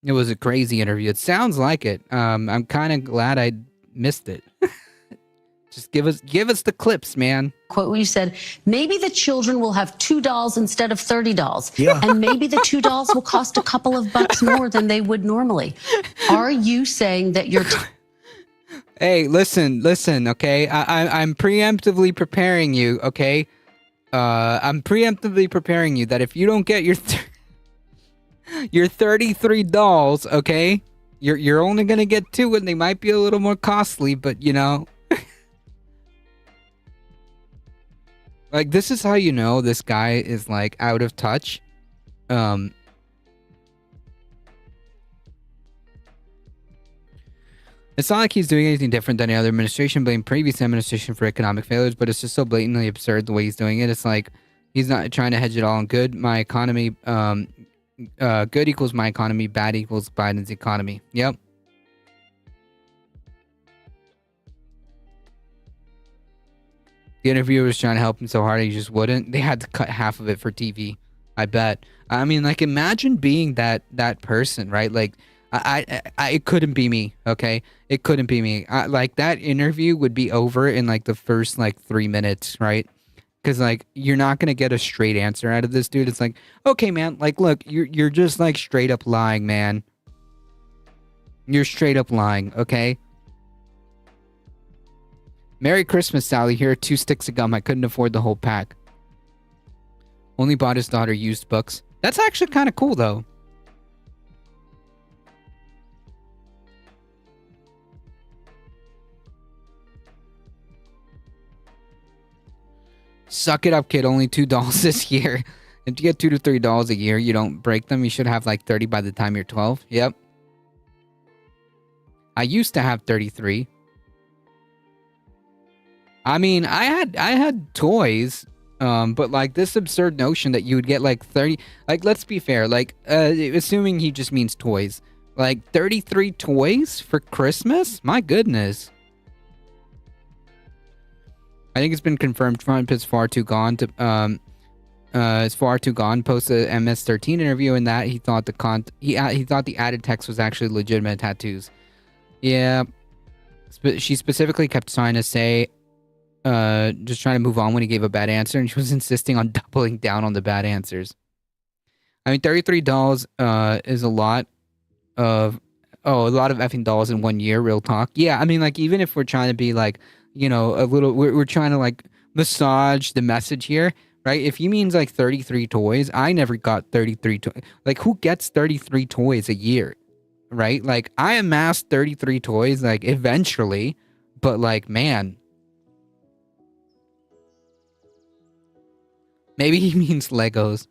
Speaker 2: It was a crazy interview. It sounds like it. I'm kind of glad I missed it. Just give us the clips, man.
Speaker 7: Quote where you said, maybe the children will have $2 instead of $30.
Speaker 8: Yeah.
Speaker 7: And maybe the $2 will cost a couple of bucks more than they would normally. Are you saying that you're...
Speaker 2: Hey, listen, okay? I'm preemptively preparing you, okay? I'm preemptively preparing you that if you don't get your your 33 dolls, okay, you're only gonna get 2, and they might be a little more costly, but you know. Like, this is how you know this guy is, like, out of touch. It's not like he's doing anything different than the other administration, blaming previous administration for economic failures, but it's just so blatantly absurd the way he's doing it. It's like he's not trying to hedge it all on good. My economy, good equals my economy, bad equals Biden's economy. Yep. The interviewer was trying to help him so hard he just wouldn't. They had to cut half of it for TV. I bet. I mean, like, imagine being that person, right? Like, I it couldn't be me, okay? It couldn't be me. Like, that interview would be over in, like, the first, like, 3 minutes, right? Because, like, you're not going to get a straight answer out of this dude. It's like, okay, man, like, look, you're just, like, straight up lying, man. You're straight up lying, okay? Merry Christmas, Sally. Here are 2 sticks of gum. I couldn't afford the whole pack. Only bought his daughter used books. That's actually kind of cool, though. Suck it up, kid. Only $2 this year. If you get $2 to $3 a year, you don't break them. You should have like 30 by the time you're 12. Yep. I used to have 33. I mean, I had toys, but like this absurd notion that you would get like 30. Like, let's be fair. Like, assuming he just means toys, like 33 toys for Christmas. My goodness. I think it's been confirmed Trump is far too gone to is far too gone. Posted a MS-13 interview in that he thought he thought the added text was actually legitimate tattoos. Yeah, she specifically kept trying to say, just trying to move on when he gave a bad answer, and she was insisting on doubling down on the bad answers. I mean, $33 is a lot of effing dolls in 1 year. Real talk. Yeah, I mean, like, even if we're trying to be like, you know, a little, we're trying to like massage the message here, right? If he means like 33 toys, I never got 33 toys. Like, who gets 33 toys a year, right? Like, I amassed 33 toys, like, eventually, but like, man, maybe he means Legos.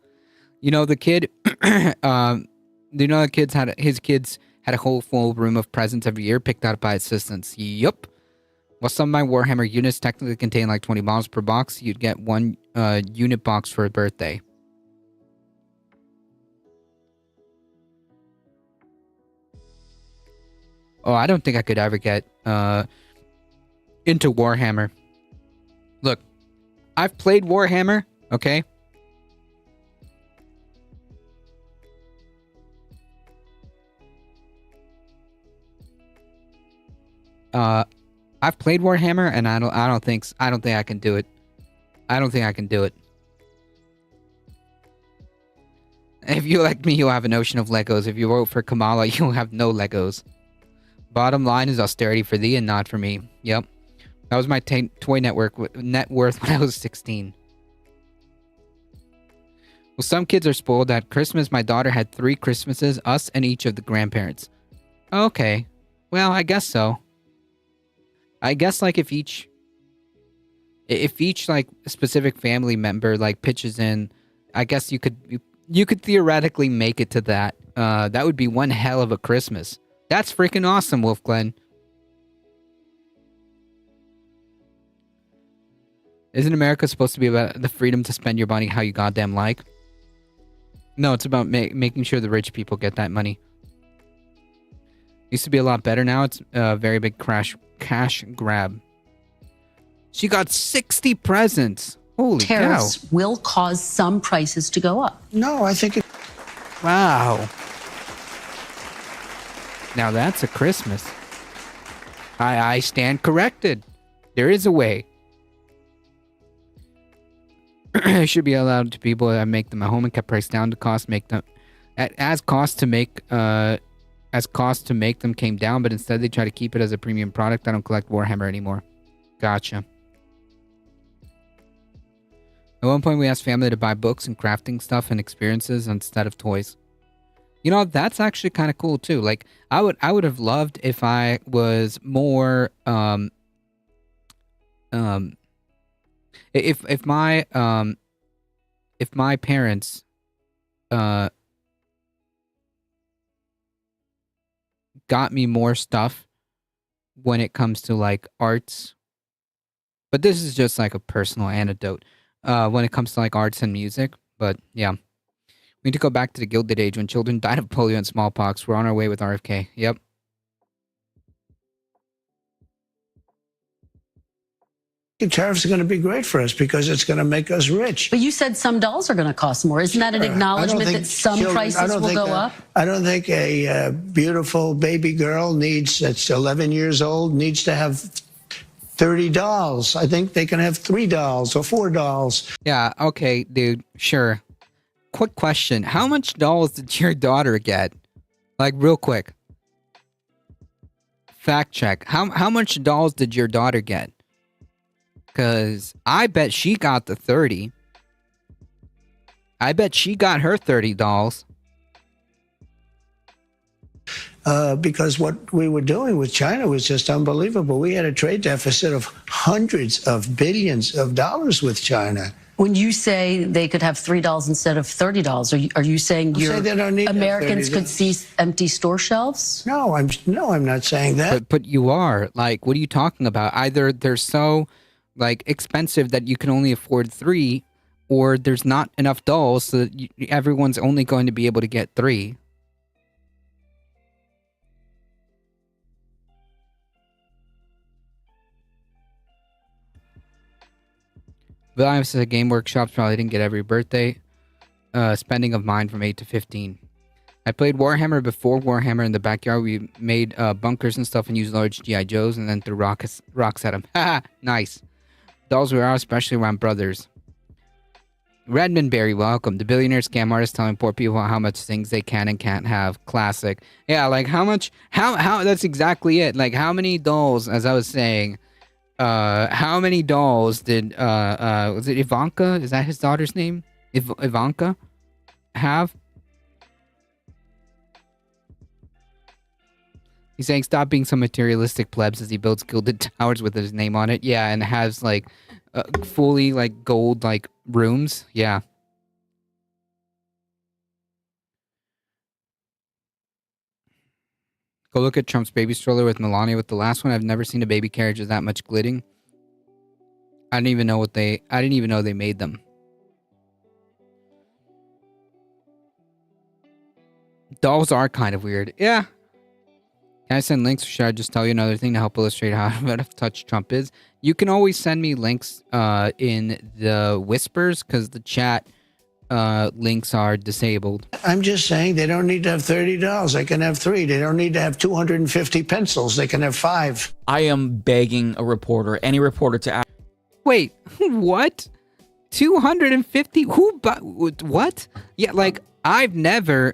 Speaker 2: You know, the kid, you know, his kids had a whole full room of presents every year picked out by assistants. Yup. While some of my Warhammer units technically contain like 20 bombs per box, you'd get 1 unit box for a birthday. Oh, I don't think I could ever get into Warhammer. Look, I've played Warhammer, okay? I've played Warhammer, and I don't think I can do it. I don't think I can do it. If you like me, you'll have a notion of Legos. If you vote for Kamala, you'll have no Legos. Bottom line is austerity for thee and not for me. Yep. That was my toy net worth when I was 16. Well, some kids are spoiled. At Christmas, my daughter had 3 Christmases, us and each of the grandparents. Okay. Well, I guess so. I guess, like, if each like specific family member like pitches in, I guess you could theoretically make it to that. That would be one hell of a Christmas. That's freaking awesome, Wolf Glenn. Isn't America supposed to be about the freedom to spend your money how you goddamn like? No, it's about making sure the rich people get that money. Used to be a lot better. Now it's a very big cash grab. She got 60 presents. Holy
Speaker 7: Tariffs
Speaker 2: cow.
Speaker 7: will cause some prices to go up.
Speaker 8: No, I think it.
Speaker 2: Wow. Now that's a Christmas. I stand corrected. There is a way. It should be allowed to people that make them at home and kept price down to cost, make them as cost to make them came down, but instead they try to keep it as a premium product. I don't collect Warhammer anymore. Gotcha. At one point, we asked family to buy books and crafting stuff and experiences instead of toys. You know, that's actually kind of cool too. Like, I would have loved if I was more if my parents got me more stuff when it comes to like arts. But this is just like a personal anecdote when it comes to like arts and music. But yeah, we need to go back to the Gilded Age when children died of polio and smallpox. We're on our way with RFK. Yep.
Speaker 8: Tariffs are going to be great for us because it's going to make us rich.
Speaker 7: But you said some dolls are going to cost more. Isn't that an acknowledgement that some prices will go up?
Speaker 8: I don't think a beautiful baby girl that's 11 years old needs to have 30 dolls. I think they can have 3 dolls or 4 dolls.
Speaker 2: Yeah, okay, dude, sure. Quick question. How much dolls did your daughter get? Like, real quick. Fact check. How much dolls did your daughter get? Because I bet she got the 30. I bet she got her 30 dolls.
Speaker 8: Because what we were doing with China was just unbelievable. We had a trade deficit of hundreds of billions of dollars with China.
Speaker 7: When you say they could have 3 dolls instead of 30 dolls, are you saying Americans could see empty store shelves?
Speaker 8: No, I'm not saying that.
Speaker 2: But you are. Like, what are you talking about? Either they're so like expensive that you can only afford 3, or there's not enough dolls so that everyone's only going to be able to get 3. Williams said Game Workshops probably didn't get every birthday spending of mine from 8 to 15. I played Warhammer before Warhammer in the backyard. We made bunkers and stuff and used large G.I. Joes and then threw rocks at them. Haha, nice. Dolls we are, especially around brothers. Redmond Berry, welcome. The billionaire scam artist telling poor people how much things they can and can't have. Classic. Yeah, like how much, how, that's exactly it. Like how many dolls, as I was saying, how many dolls did, was it Ivanka? Is that his daughter's name? Ivanka have? He's saying stop being so materialistic, plebs, as he builds gilded towers with his name on it. Yeah, and has like fully like gold like rooms. Yeah. Go look at Trump's baby stroller with Melania with the last one. I've never seen a baby carriage with that much glitting. I didn't even know they made them. Dolls are kind of weird. Yeah. Can I send links, or should I just tell you another thing to help illustrate how out of touch Trump is? You can always send me links in the whispers, because the chat links are disabled.
Speaker 8: I'm just saying they don't need to have 30 dolls. They can have 3. They don't need to have 250 pencils. They can have 5.
Speaker 5: I am begging a reporter, any reporter, to ask.
Speaker 2: Wait, what? 250? Who? What? Yeah, like I've never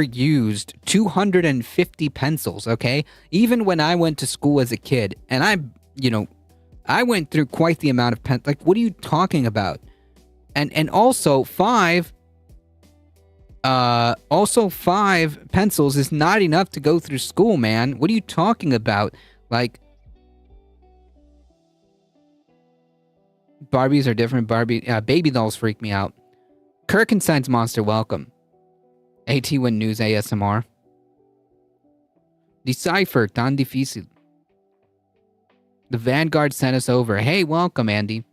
Speaker 2: used 250 pencils, okay? Even when I went to school as a kid, and I went through quite the amount of pen. Like, what are you talking about? And also 5 pencils is not enough to go through school, man. What are you talking about? Like, Barbies are different. Baby dolls freak me out. Kirkenstein's Monster, welcome. AT1 News ASMR. Decipher, tan difícil. The Vanguard sent us over. Hey, welcome, Andy.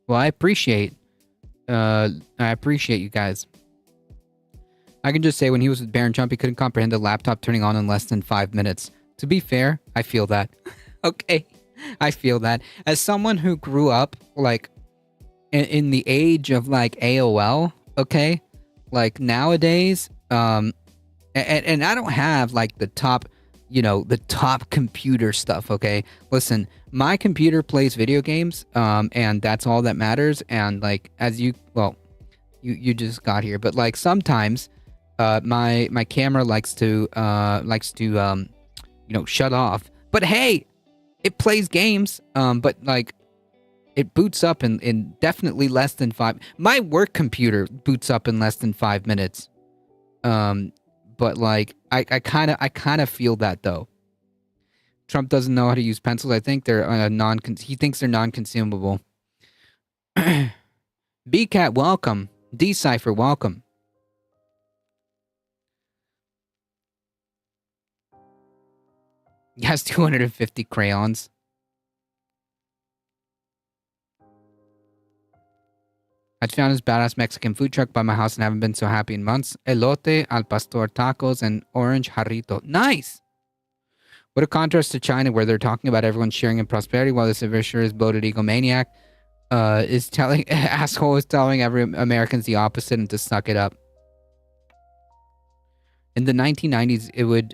Speaker 2: Well, I appreciate you guys. I can just say when he was with Baron Trump, he couldn't comprehend the laptop turning on in less than 5 minutes. To be fair, I feel that. Okay. I feel that. As someone who grew up, like, in the age of, like, AOL, okay? Like, nowadays, and I don't have, like, the top computer stuff, okay? Listen, my computer plays video games, and that's all that matters, and, like, you just got here, but, like, sometimes, my camera likes to shut off. But hey, it plays games. But like, it boots up in definitely less than 5. My work computer boots up in less than 5 minutes. But like, I kind of feel that though. Trump doesn't know how to use pencils. I think they're he thinks they're non-consumable. BCat, welcome. Decipher, welcome. He has 250 crayons. I found this badass Mexican food truck by my house and haven't been so happy in months. Elote, al pastor tacos, and orange jarrito. Nice! What a contrast to China, where they're talking about everyone sharing in prosperity, while this adventurous bloated egomaniac is telling every Americans the opposite and to suck it up. In the 1990s, it would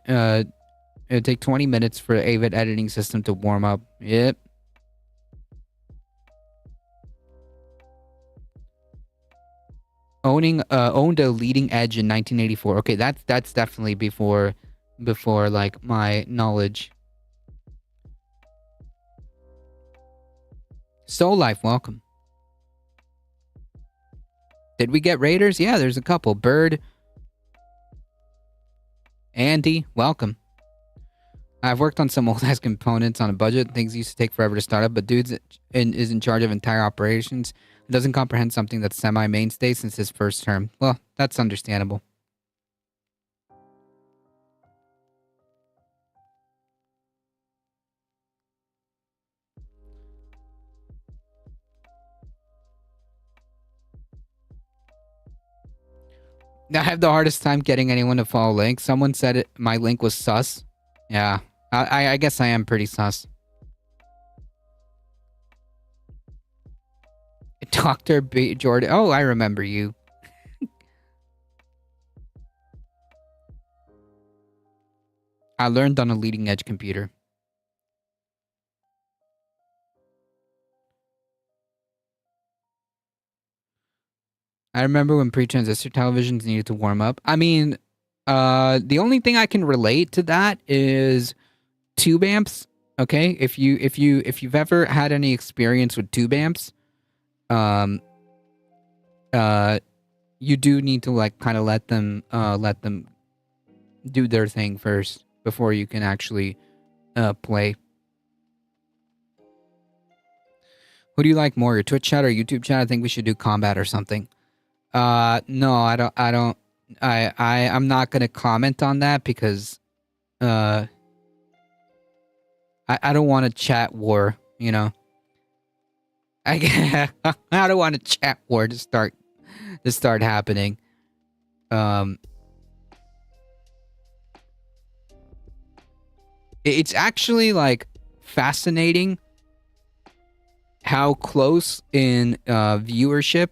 Speaker 2: take 20 minutes for the AVID editing system to warm up. Yep. Owned a leading edge in 1984. Okay, that's definitely before like my knowledge. Soul Life, welcome. Did we get raiders? Yeah, there's a couple. Bird, Andy, welcome. I've worked on some old ass components on a budget. Things used to take forever to start up, but dude is in charge of entire operations. Doesn't comprehend something that's semi-mainstay since his first term. Well, that's understandable. I have the hardest time getting anyone to follow links. Someone said my link was sus. Yeah, I guess I am pretty sus. Dr. B. Jordan. Oh, I remember you. I learned on a leading edge computer. I remember when pre-transistor televisions needed to warm up. I mean, the only thing I can relate to that is tube amps. Okay, if you've ever had any experience with tube amps, you do need to like kind of let them do their thing first before you can actually play. Who do you like more, your Twitch chat or YouTube chat? I think we should do combat or something. No, I'm not gonna comment on that because I don't want a chat war, you know. I don't want a chat war to start happening. It's actually like fascinating how close in viewership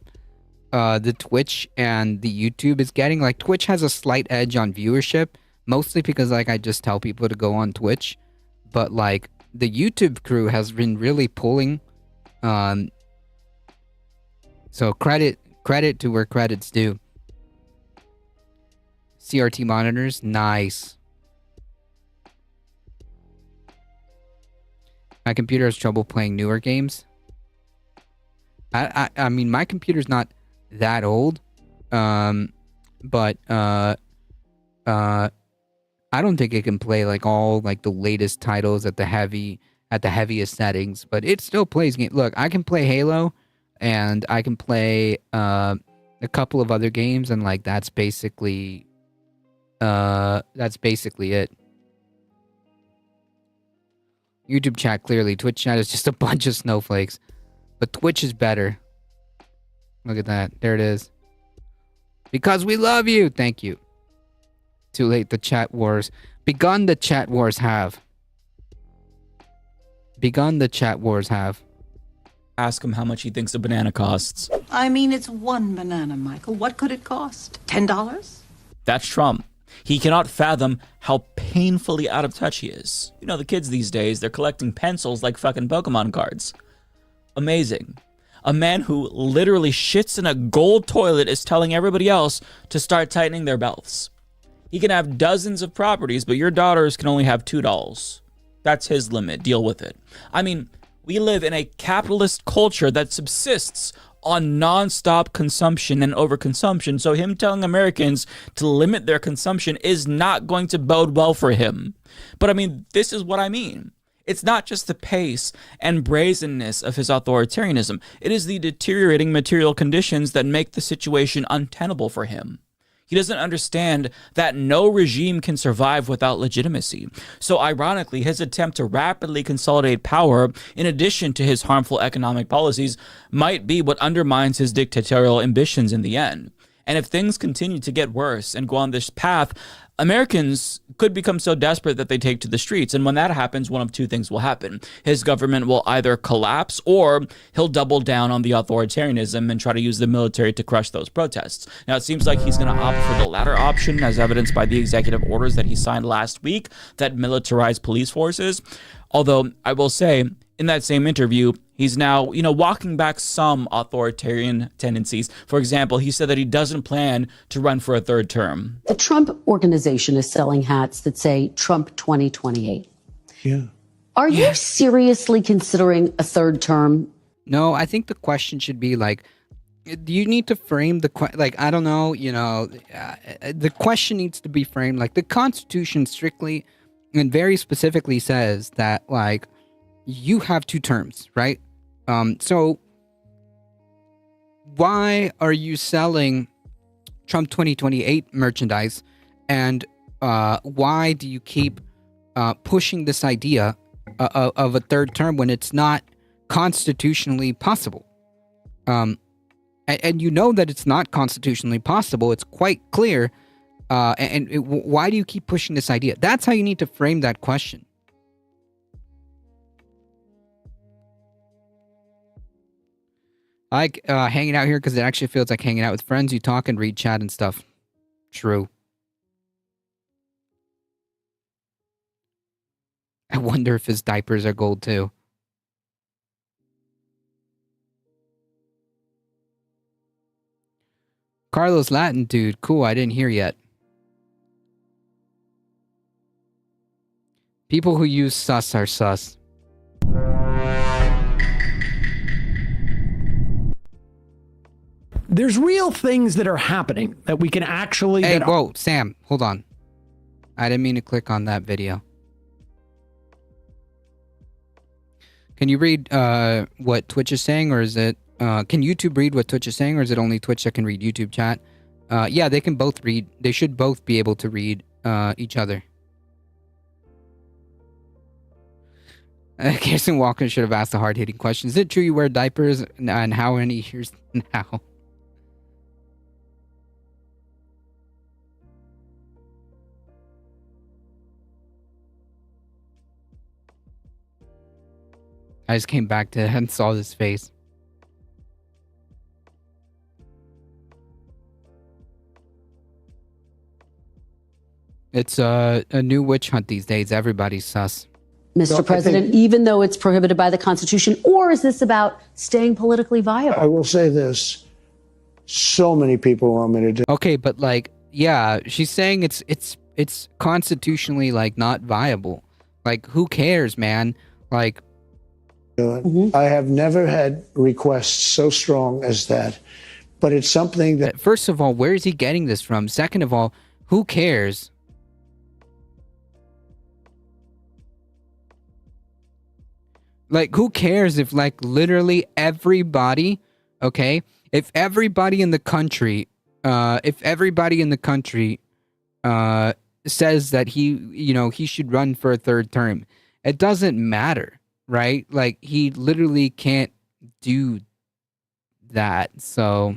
Speaker 2: the Twitch and the YouTube is getting. Like, Twitch has a slight edge on viewership, mostly because like I just tell people to go on Twitch, but like the YouTube crew has been really pulling. So credit to where credit's due. CRT monitors, nice. My computer has trouble playing newer games. I mean, my computer's not that old, but I don't think it can play like all like the latest titles at the heaviest settings, but it still plays game. Look, I can play Halo, and I can play a couple of other games, and like that's basically it. YouTube chat, clearly. Twitch chat is just a bunch of snowflakes, but Twitch is better. Look at that. There it is. Because we love you. Thank you. Too late. The chat wars. Begun the chat wars have.
Speaker 5: Ask him how much he thinks a banana costs.
Speaker 9: I mean, it's one banana, Michael. What could it cost? $10?
Speaker 5: That's Trump. He cannot fathom how painfully out of touch he is. You know, the kids these days, they're collecting pencils like fucking Pokemon cards. Amazing. A man who literally shits in a gold toilet is telling everybody else to start tightening their belts. He can have dozens of properties, but your daughters can only have $2. That's his limit. Deal with it. I mean, we live in a capitalist culture that subsists on nonstop consumption and overconsumption. So him telling Americans to limit their consumption is not going to bode well for him. But I mean, this is what I mean. It's not just the pace and brazenness of his authoritarianism. It is the deteriorating material conditions that make the situation untenable for him. He doesn't understand that no regime can survive without legitimacy. So ironically, his attempt to rapidly consolidate power, in addition to his harmful economic policies, might be what undermines his dictatorial ambitions in the end. And if things continue to get worse and go on this path, Americans could become so desperate that they take to the streets. And when that happens, one of two things will happen. His government will either collapse or he'll double down on the authoritarianism and try to use the military to crush those protests. Now, it seems like he's going to opt for the latter option, as evidenced by the executive orders that he signed last week that militarized police forces. Although I will say, in that same interview, he's now, walking back some authoritarian tendencies. For example, he said that he doesn't plan to run for a third term.
Speaker 7: The Trump organization is selling hats that say Trump 2028.
Speaker 8: Yeah.
Speaker 7: Are you seriously considering a third term?
Speaker 2: No, I think the question should be like, do you need to frame the I don't know, the question needs to be framed like the Constitution strictly and very specifically says that like you have 2 terms, right? So why are you selling Trump 2028 merchandise, and why do you keep pushing this idea of a third term when it's not constitutionally possible? And you know that it's not constitutionally possible. It's quite clear. Why do you keep pushing this idea? That's how you need to frame that question. I like hanging out here because it actually feels like hanging out with friends. You talk and read chat and stuff. True. I wonder if his diapers are gold too. Carlos Latin, dude. Cool, I didn't hear yet. People who use sus are sus.
Speaker 10: There's real things that are happening that we can actually...
Speaker 2: Hey, whoa, Sam, hold on. I didn't mean to click on that video. Can you read what Twitch is saying, or is it... can YouTube read what Twitch is saying, or is it only Twitch that can read YouTube chat? Yeah, they can both read. They should both be able to read each other. Kirsten Walker should have asked the hard-hitting question. Is it true you wear diapers, and how many years now? I just came back to and saw this face. It's a new witch hunt these days. Everybody's sus.
Speaker 7: Mr. President, even though it's prohibited by the Constitution, or is this about staying politically viable?
Speaker 8: I will say this. So many people want me to do.
Speaker 2: Okay, but like, yeah, she's saying it's constitutionally like not viable. Like, who cares, man? Like,
Speaker 8: I have never had requests so strong as that, but it's something that...
Speaker 2: First of all, where is he getting this from? Second of all, who cares? Like, who cares if, like, literally everybody, okay? If everybody in the country, says that he should run for a third term, it doesn't matter, right? Like, he literally can't do that, so...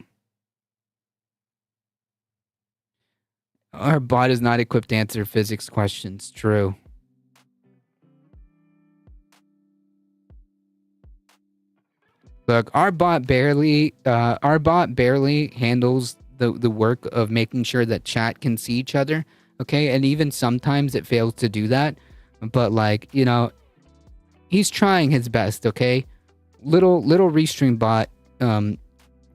Speaker 2: Our bot is not equipped to answer physics questions. True. Look, our bot barely handles the work of making sure that chat can see each other. Okay, and even sometimes it fails to do that. But like, he's trying his best. Okay, little Restream bot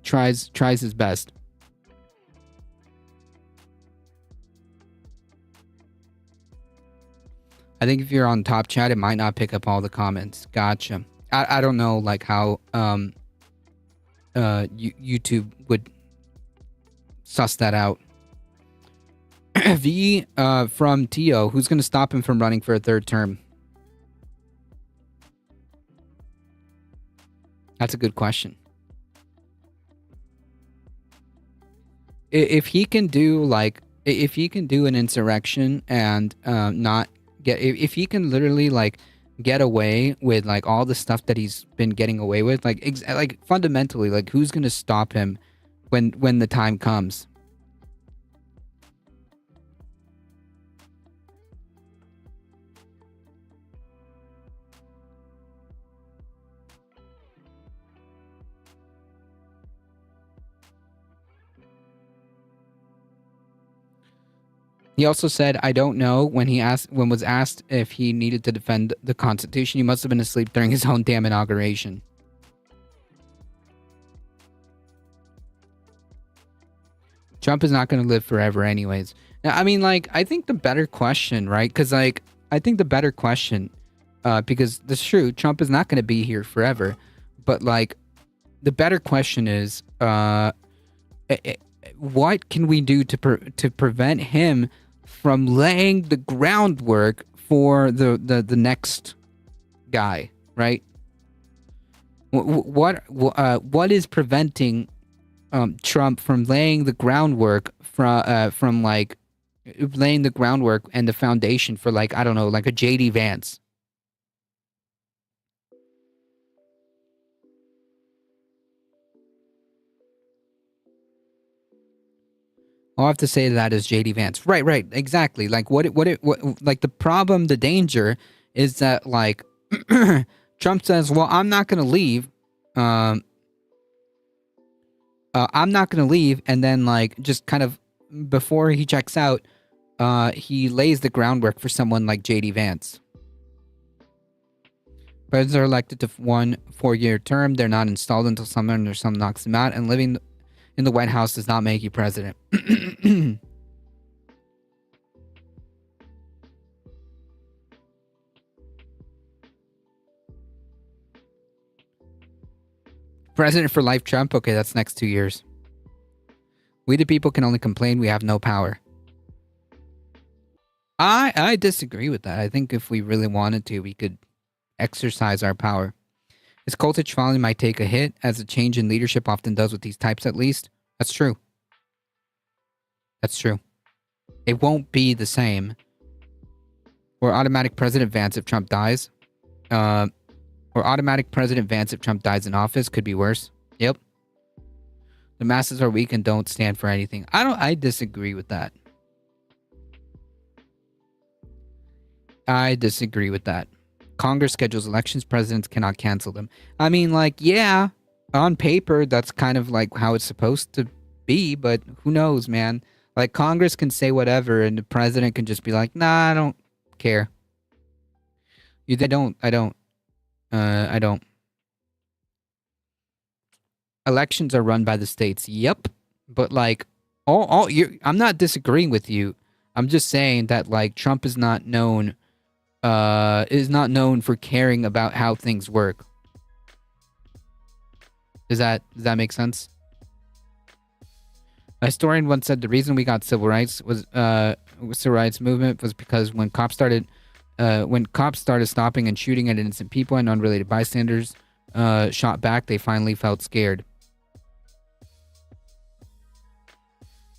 Speaker 2: tries his best. I think if you're on top chat, it might not pick up all the comments. Gotcha. I don't know like how YouTube would suss that out. V from Tio, who's going to stop him from running for a third term? That's a good question. If he can do like, if he can do an insurrection and not get, if he can literally like get away with like all the stuff that he's been getting away with, like fundamentally, like who's gonna stop him when the time comes? He also said, "I don't know." When was asked if he needed to defend the Constitution, he must have been asleep during his own damn inauguration. Trump is not going to live forever, anyways. Now, I mean, like, I think the better question, right? Because, like, I think the better question, because it's true, Trump is not going to be here forever, but like, the better question is, what can we do to prevent him from laying the groundwork for the next guy, right? What is preventing Trump from laying the groundwork from like laying the groundwork and the foundation for, like, I don't know, like a JD Vance? All I have to say to that is JD Vance. Right, exactly. Like what like the problem, the danger is that like Trump says, well, I'm not going to leave. I'm not going to leave. And then like just kind of before he checks out, he lays the groundwork for someone like JD Vance. Presidents are elected to 1 4-year term. They're not installed until someone or someone knocks them out, and living in the White House does not make you president. President for life, Trump? Okay, that's next 2 years. We the people can only complain. We have no power. I disagree with that. I think if we really wanted to, we could exercise our power. His cultish following might take a hit, as a change in leadership often does with these types at least. That's true. That's true. It won't be the same. Or automatic President Vance if Trump dies. Or automatic President Vance if Trump dies in office. Could be worse. Yep. The masses are weak and don't stand for anything. I disagree with that. I disagree with that. Congress schedules elections. Presidents cannot cancel them. I mean, like, yeah, on paper, that's kind of like how it's supposed to be, but who knows, man? Like, Congress can say whatever, and the president can just be like, nah, I don't care. I don't. Elections are run by the states. Yep. But, like, I'm not disagreeing with you. I'm just saying that, like, Trump is not known for caring about how things work. Does that make sense? A historian once said the reason we got civil rights movement was because when cops started stopping and shooting at innocent people and unrelated bystanders shot back, they finally felt scared.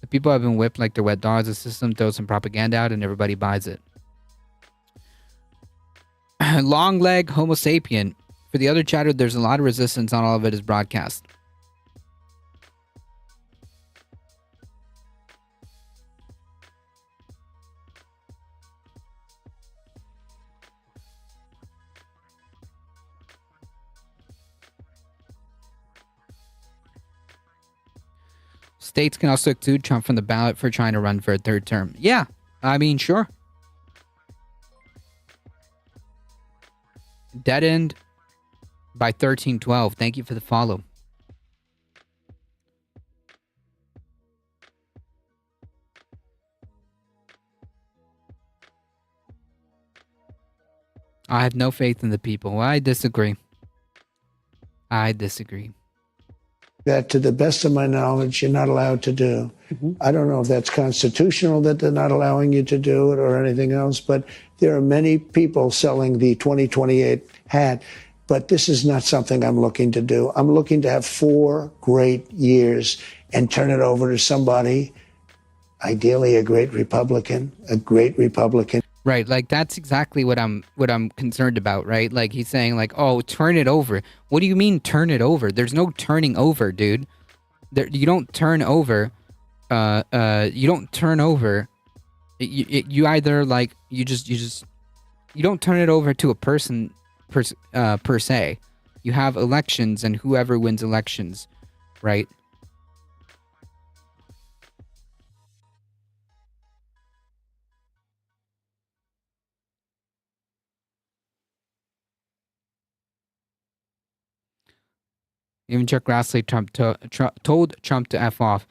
Speaker 2: The people have been whipped like they're wet dogs. The system throws some propaganda out and everybody buys it. Long leg Homo sapien. For the other chatter, there's a lot of resistance. Not all of it is broadcast. States can also exclude Trump from the ballot for trying to run for a third term. Yeah, I mean, sure. Dead End by 1312. Thank you for the follow. I have no faith in the people. I disagree.
Speaker 8: That, to the best of my knowledge, you're not allowed to do. I don't know if that's constitutional that they're not allowing you to do it or anything else, but there are many people selling the 2028 hat. But this is not something I'm looking to do. I'm looking to have 4 great years and turn it over to somebody, ideally a great Republican.
Speaker 2: Right, like that's exactly what I'm concerned about, right? Like he's saying like, "Oh, turn it over." What do you mean turn it over? There's no turning over, dude. You don't turn over. You don't turn over. You either like you don't turn it over to a person per se. You have elections, and whoever wins elections, right? Even Chuck Grassley told Trump to F off.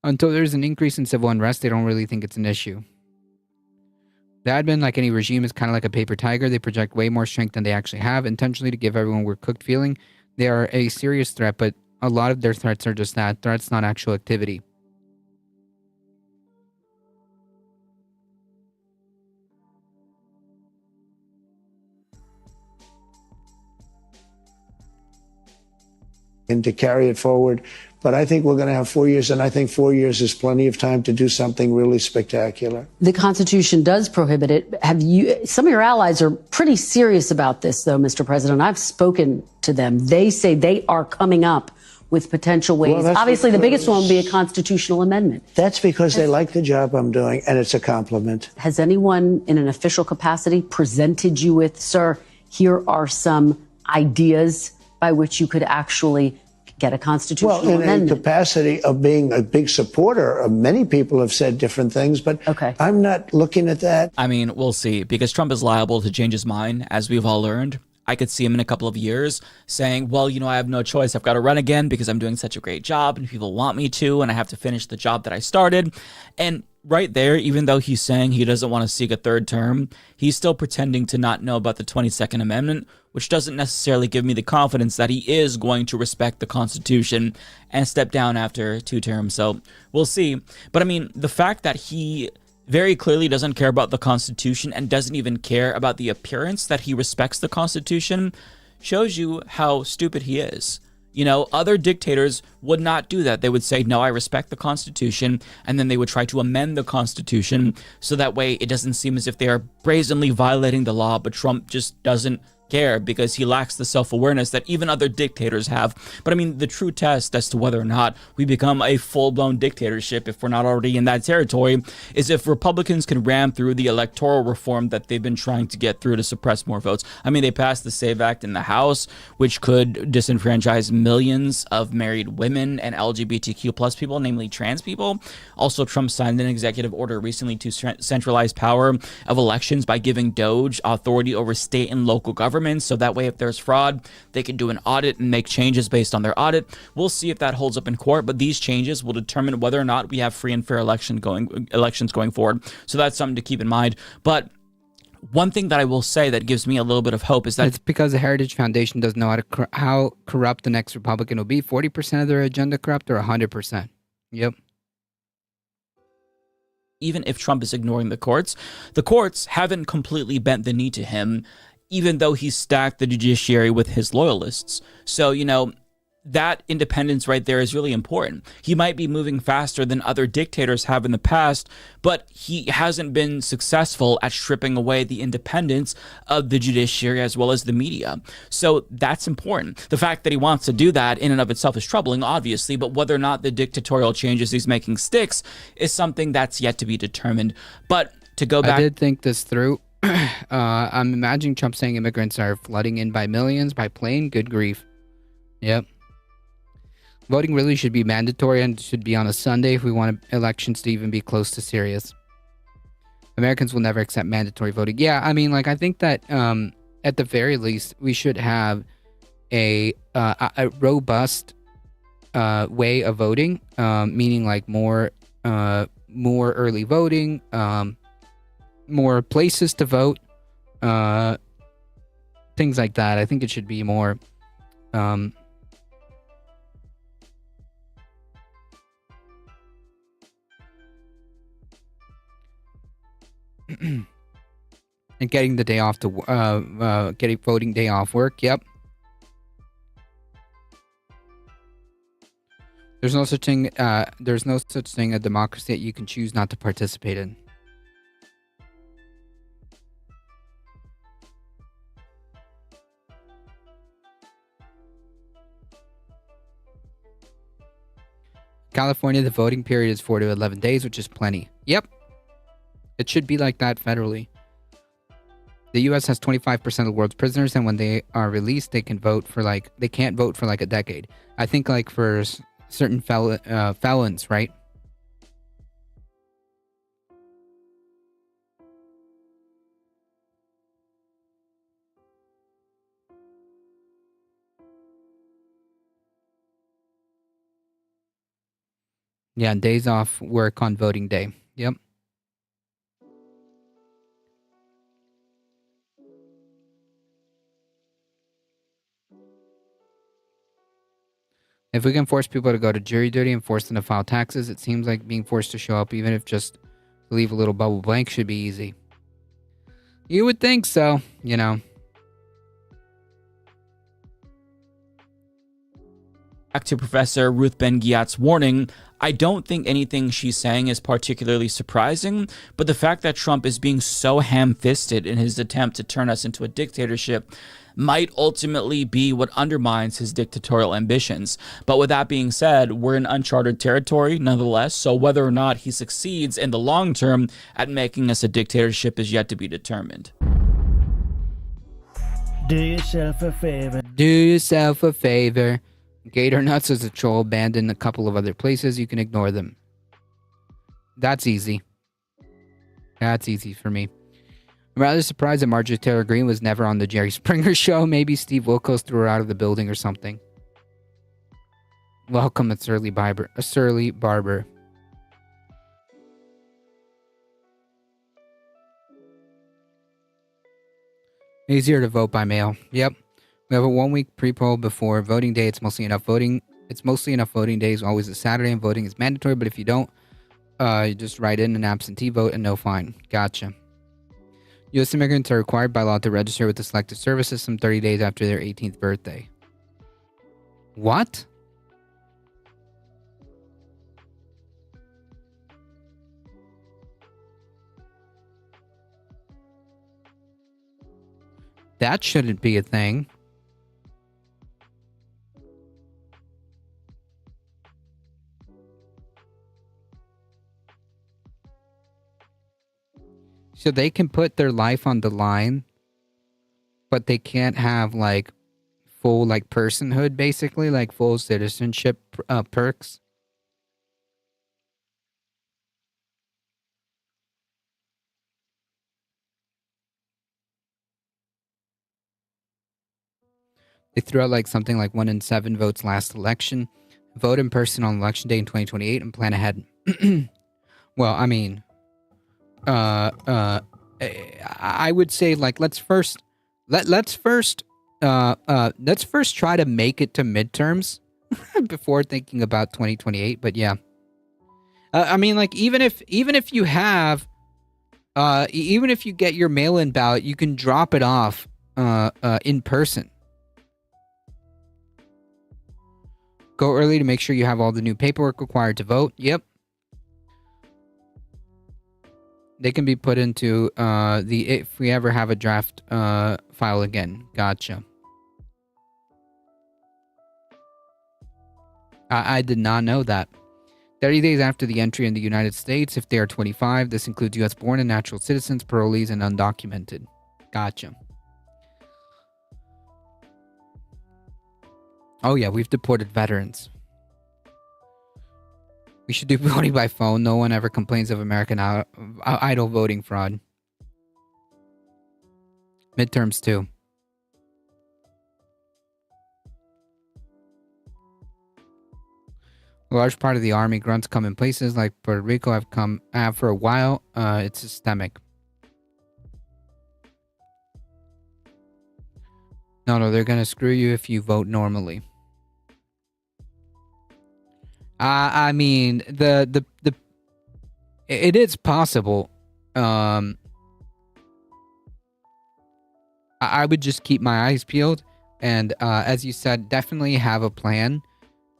Speaker 2: Until there's an increase in civil unrest, they don't really think it's an issue. The admin, like any regime, is kind of like a paper tiger. They project way more strength than they actually have, intentionally to give everyone we're cooked feeling. They are a serious threat, but a lot of their threats are just that. Threats, not actual activity.
Speaker 8: And to carry it forward. But I think we're going to have 4 years, and I think 4 years is plenty of time to do something really spectacular.
Speaker 7: The Constitution does prohibit it. Some of your allies are pretty serious about this, though, Mr. President. I've spoken to them. They say they are coming up with potential ways.
Speaker 8: Well,
Speaker 7: obviously, the biggest one would be a constitutional amendment.
Speaker 8: That's because they like the job I'm doing, and it's a compliment.
Speaker 7: Has anyone in an official capacity presented you with, sir, here are some ideas by which you could actually get a constitutional amendment?
Speaker 8: Well, in a capacity of being a big supporter, many people have said different things, but I'm not looking at that.
Speaker 5: I mean, we'll see, because Trump is liable to change his mind, as we've all learned. I could see him in a couple of years saying, well, you know, I have no choice. I've got to run again because I'm doing such a great job and people want me to, and I have to finish the job that I started. And right there, even though he's saying he doesn't want to seek a third term, he's still pretending to not know about the 22nd Amendment, which doesn't necessarily give me the confidence that he is going to respect the Constitution and step down after 2 terms. So we'll see. But I mean, the fact that he very clearly doesn't care about the Constitution and doesn't even care about the appearance that he respects the Constitution shows you how stupid he is. You know, other dictators would not do that. They would say, no, I respect the Constitution, and then they would try to amend the Constitution so that way it doesn't seem as if they are brazenly violating the law, but Trump just doesn't care because he lacks the self-awareness that even other dictators have. But I mean, the true test as to whether or not we become a full-blown dictatorship, if we're not already in that territory, is if Republicans can ram through the electoral reform that they've been trying to get through to suppress more votes. I mean, they passed the SAVE Act in the House, which could disenfranchise millions of married women and LGBTQ plus people, namely trans people. Also, Trump signed an executive order recently to centralize power of elections by giving DOJ authority over state and local government. So that way, if there's fraud, they can do an audit and make changes based on their audit. We'll see if that holds up in court, but these changes will determine whether or not we have free and fair elections going forward. So that's something to keep in mind. But one thing that I will say that gives me a little bit of hope is that
Speaker 2: it's because the Heritage Foundation doesn't know how corrupt the next Republican will be. 40% of their agenda corrupt, or 100%. Yep.
Speaker 5: Even if Trump is ignoring the courts haven't completely bent the knee to him, even though he's stacked the judiciary with his loyalists. So, you know, that independence right there is really important. He might be moving faster than other dictators have in the past, but he hasn't been successful at stripping away the independence of the judiciary as well as the media. So that's important. The fact that he wants to do that in and of itself is troubling, obviously, but whether or not the dictatorial changes he's making sticks is something that's yet to be determined. But to go back...
Speaker 2: I did think this through. I'm imagining Trump saying immigrants are flooding in by millions by plane. Good grief. Yep. Voting really should be mandatory and should be on a Sunday if we want elections to even be close to serious. Americans will never accept mandatory voting. Yeah, I mean, like, I think that at the very least, we should have a robust way of voting, meaning like more early voting, more places to vote, things like that. I think it should be more and getting the day off to getting voting day off work. Yep. There's no such thing a democracy that you can choose not to participate in. California, the voting period is 4 to 11 days, which is plenty. Yep. It should be like that federally. The U.S. has 25% of the world's prisoners, and when they are released, they can't vote for like a decade. I think like for certain felons, right? Yeah, and days off work on voting day. Yep. If we can force people to go to jury duty and force them to file taxes, it seems like being forced to show up, even if just to leave a little bubble blank, should be easy. You would think so, you know.
Speaker 5: Back to Professor Ruth Ben-Ghiat's warning, I don't think anything she's saying is particularly surprising, but the fact that Trump is being so ham-fisted in his attempt to turn us into a dictatorship might ultimately be what undermines his dictatorial ambitions. But with that being said, we're in uncharted territory nonetheless, so whether or not he succeeds in the long term at making us a dictatorship is yet to be determined.
Speaker 11: Do yourself a favor.
Speaker 2: Do yourself a favor. Gator Nuts is a troll banned in a couple of other places. You can ignore them. That's easy. That's easy for me. I'm rather surprised that Marjorie Taylor Greene was never on the Jerry Springer show. Maybe Steve Wilkos threw her out of the building or something. Welcome, a surly barber. Easier to vote by mail. Yep. We have a 1 week pre-poll before voting day. It's mostly enough voting days. Always a Saturday, and voting is mandatory. But if you don't, you just write in an absentee vote and no fine. Gotcha. U.S. immigrants are required by law to register with the Selective Service System 30 days after their 18th birthday. What? That shouldn't be a thing. So they can put their life on the line, but they can't have like full like personhood, basically, like full citizenship perks. They threw out like something like 1 in 7 votes last election. Vote in person on election day in 2028 and plan ahead. Well, I mean, I would say like let's first try to make it to midterms before thinking about 2028. But yeah, I mean, like even if you have even if you get your mail-in ballot, you can drop it off in person. Go early to make sure you have all the new paperwork required to vote. Yep. They can be put into if we ever have a draft file again. Gotcha. I did not know that. 30 days after the entry in the United States, if they are 25, this includes U.S. born and natural citizens, parolees, and undocumented. Gotcha. Oh yeah, we've deported veterans. We should do voting by phone. No one ever complains of American Idol voting fraud. Midterms too. A large part of the army grunts come in places like Puerto Rico have for a while. It's systemic. No, they're gonna screw you if you vote normally. I mean, it is possible. I would just keep my eyes peeled, and as you said, definitely have a plan.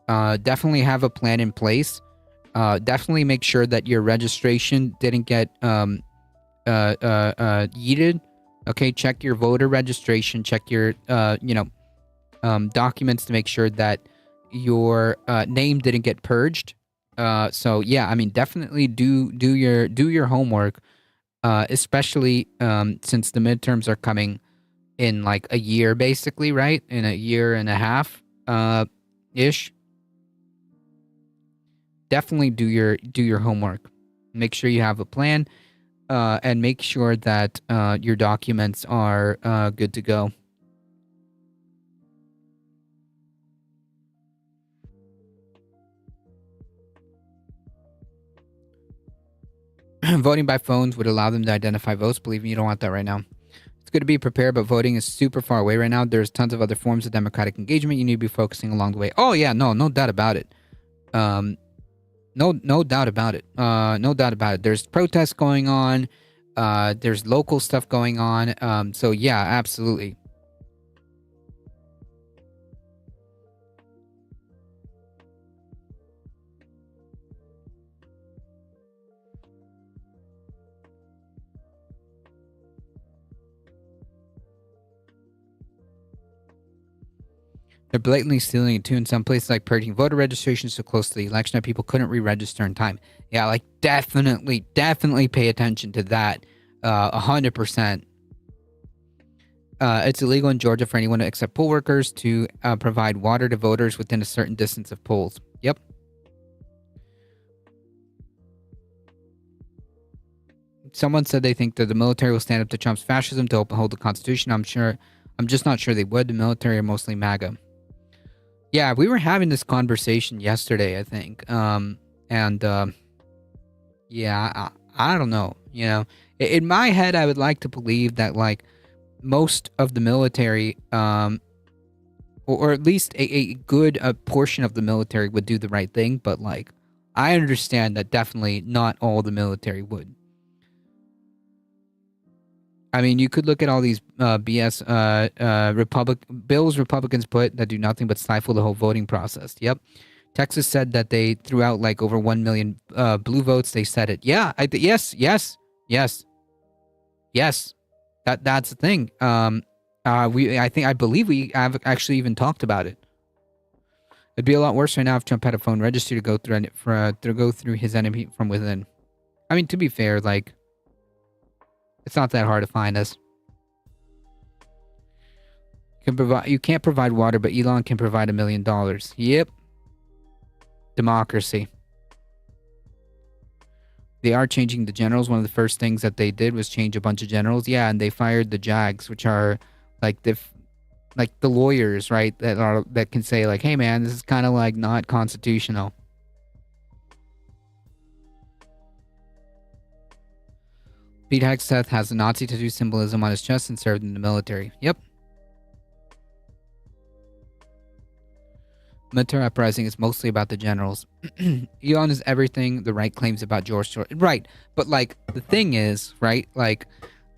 Speaker 2: Definitely have a plan in place. Definitely make sure that your registration didn't get yeeted. Okay, check your voter registration. Check your documents to make sure that your name didn't get purged. So yeah, I mean, definitely do your homework, especially since the midterms are coming in like a year, basically, right? In a year and a half, ish. Definitely do your homework. Make sure you have a plan, and make sure that your documents are good to go. Voting by phones would allow them to identify votes. Believe me, you don't want that right now. It's good to be prepared, but voting is super far away right now. There's tons of other forms of democratic engagement you need to be focusing along the way. Oh yeah, no doubt about it. No doubt about it. No doubt about it. There's protests going on. There's local stuff going on. So yeah, absolutely. They're blatantly stealing it too. In some places, like purging voter registration so close to the election that people couldn't re-register in time. Yeah, like definitely pay attention to that. 100%. It's illegal in Georgia for anyone except poll workers to provide water to voters within a certain distance of polls. Yep. Someone said they think that the military will stand up to Trump's fascism to uphold the Constitution. I'm just not sure they would. The military are mostly MAGA. Yeah, we were having this conversation yesterday, I think. Yeah, I don't know. You know, in my head, I would like to believe that like most of the military, or at least a good portion of the military would do the right thing. But like, I understand that definitely not all the military would. I mean, you could look at all these BS bills Republicans put that do nothing but stifle the whole voting process. Yep. Texas said that they threw out like over 1 million blue votes. They said it. Yeah. Yes. That's the thing. I believe we have actually even talked about it. It'd be a lot worse right now if Trump had a phone registry to go through his enemy from within. I mean, to be fair, like, it's not that hard to find us. You can't provide water, but Elon can provide $1 million. Yep. Democracy. They are changing the generals. One of the first things that they did was change a bunch of generals. Yeah, and they fired the JAGs, which are like the lawyers, right? That can say like, hey man, this is kind of like not constitutional. Pete Hegseth has a Nazi tattoo symbolism on his chest and served in the military. Yep. Military uprising is mostly about the generals. Elon is everything the right claims about George Soros. Right. But like the thing is, right? Like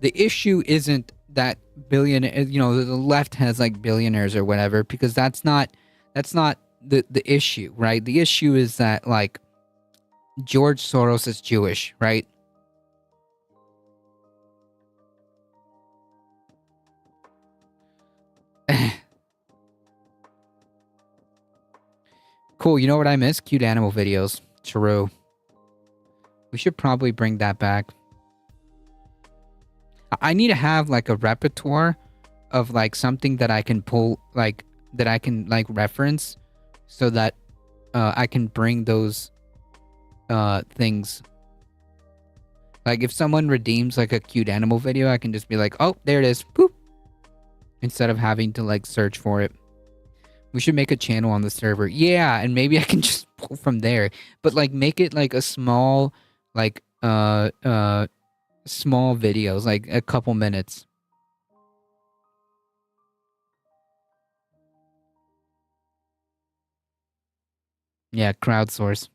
Speaker 2: the issue isn't that the left has like billionaires or whatever, because that's not the issue, right? The issue is that like George Soros is Jewish, right? Cool. You know what I miss? Cute animal videos. True. We should probably bring that back. I need to have like a repertoire of like something that I can pull, like that I can like reference, so that I can bring those things. Like if someone redeems like a cute animal video, I can just be like, oh, there it is. Boop. Instead of having to like search for it. We should make a channel on the server. Yeah, and maybe I can just pull from there. But like make it like a small like small videos, like a couple minutes. Yeah, crowdsource.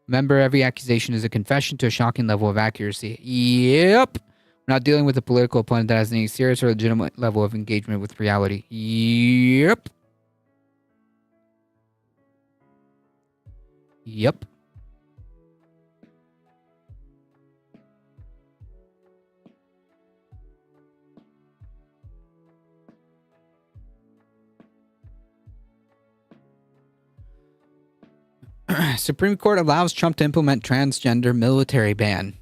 Speaker 2: Remember, every accusation is a confession to a shocking level of accuracy. Yep. We're not dealing with a political opponent that has any serious or legitimate level of engagement with reality. Yep. Yep. Supreme Court allows Trump to implement transgender military ban.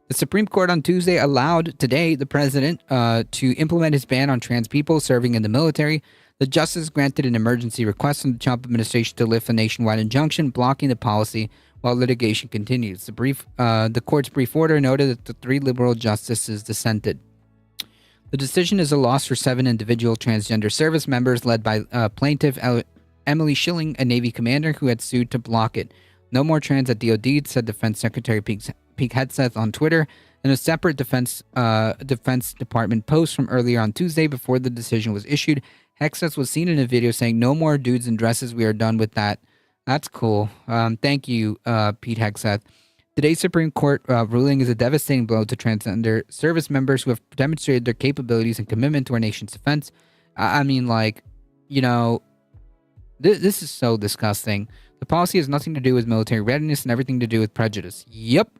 Speaker 2: The Supreme Court on Tuesday allowed today the president to implement his ban on trans people serving in the military. The justice granted an emergency request from the Trump administration to lift a nationwide injunction blocking the policy while litigation continues. The court's brief order noted that the 3 liberal justices dissented. The decision is a loss for 7 individual transgender service members led by plaintiff Emily Schilling, a Navy commander who had sued to block it. No more trans at DOD, said Defense Secretary Pete Hegseth on Twitter in a separate Defense Department post from earlier on Tuesday before the decision was issued. Hegseth was seen in a video saying, "No more dudes in dresses. We are done with that." That's cool. Thank you, Pete Hegseth. Today's Supreme Court ruling is a devastating blow to transgender service members who have demonstrated their capabilities and commitment to our nation's defense. This is so disgusting. The policy has nothing to do with military readiness and everything to do with prejudice. Yep.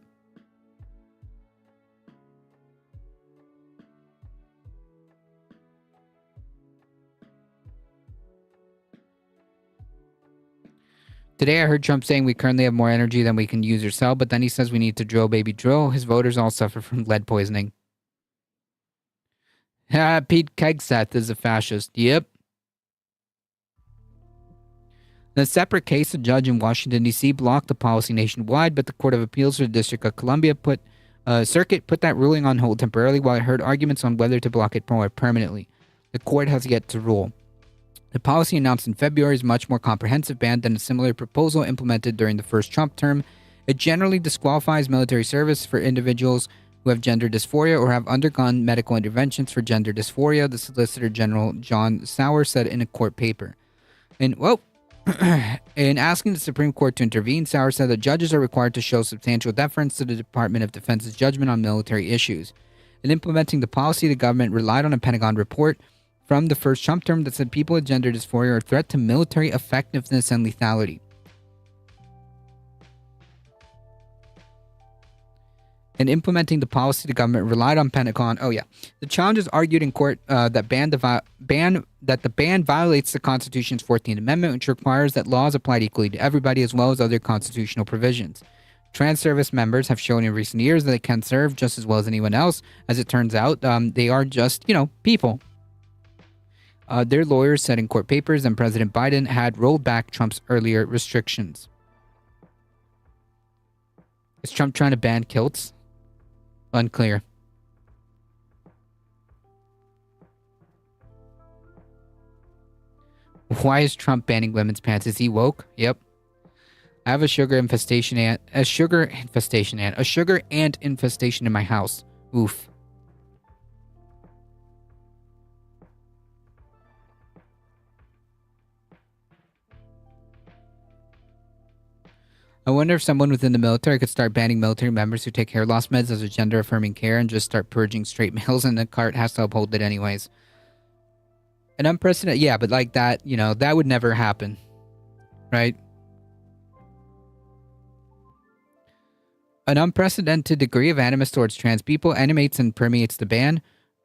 Speaker 2: Today I heard Trump saying we currently have more energy than we can use or sell, but then he says we need to drill, baby, drill. His voters all suffer from lead poisoning. Pete Hegseth is a fascist. Yep. In a separate case, a judge in Washington, D.C. blocked the policy nationwide, but the Court of Appeals for the District of Columbia Circuit put that ruling on hold temporarily while it heard arguments on whether to block it more permanently. The court has yet to rule. The policy announced in February is a much more comprehensive ban than a similar proposal implemented during the first Trump term. It generally disqualifies military service for individuals who have gender dysphoria or have undergone medical interventions for gender dysphoria, the Solicitor General John Sauer said in a court paper. In asking the Supreme Court to intervene, Sauer said that judges are required to show substantial deference to the Department of Defense's judgment on military issues. In implementing the policy, the government relied on a Pentagon report from the first Trump term that said people with gender dysphoria are a threat to military effectiveness and lethality. In implementing the policy, the government relied on Pentagon. The challengers argued in court that the ban violates the Constitution's 14th Amendment, which requires that laws applied equally to everybody as well as other constitutional provisions. Trans service members have shown in recent years that they can serve just as well as anyone else. As it turns out, they are just, people. Their lawyers said in court papers that President Biden had rolled back Trump's earlier restrictions. Is Trump trying to ban kilts? Unclear. Why is Trump banning women's pants? Is he woke? Yep. I have a sugar ant infestation in my house. Oof. I wonder if someone within the military could start banning military members who take hair loss meds as a gender-affirming care and just start purging straight males, and the cart has to uphold it anyways. An unprecedented... Yeah, but like that, that would never happen. Right? An unprecedented degree of animus towards trans people animates and permeates the ban.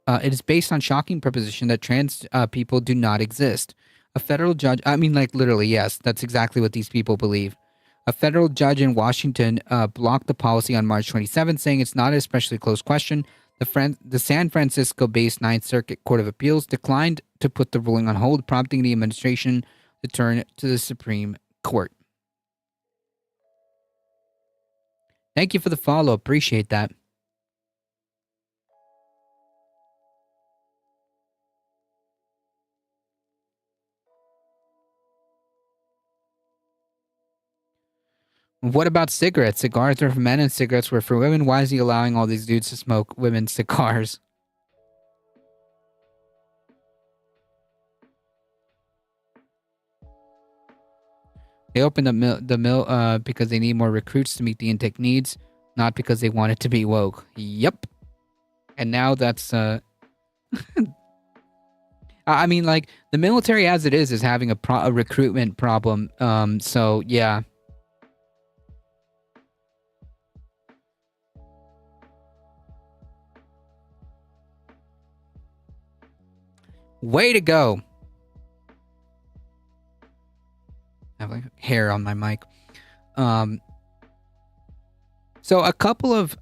Speaker 2: It is based on shocking proposition that trans people do not exist. A federal judge... literally, yes. That's exactly what these people believe. A federal judge in Washington blocked the policy on March 27th, saying it's not an especially close question. The San Francisco-based Ninth Circuit Court of Appeals declined to put the ruling on hold, prompting the administration to turn to the Supreme Court. Thank you for the follow. Appreciate that. What about cigarettes? Cigars are for men and cigarettes were for women. Why is he allowing all these dudes to smoke women's cigars? They opened the mill because they need more recruits to meet the intake needs, not because they want it to be woke. Yep. And now that's I mean, like, the military as it is having a recruitment problem. So yeah. Way to go. I have like hair on my mic. So a couple of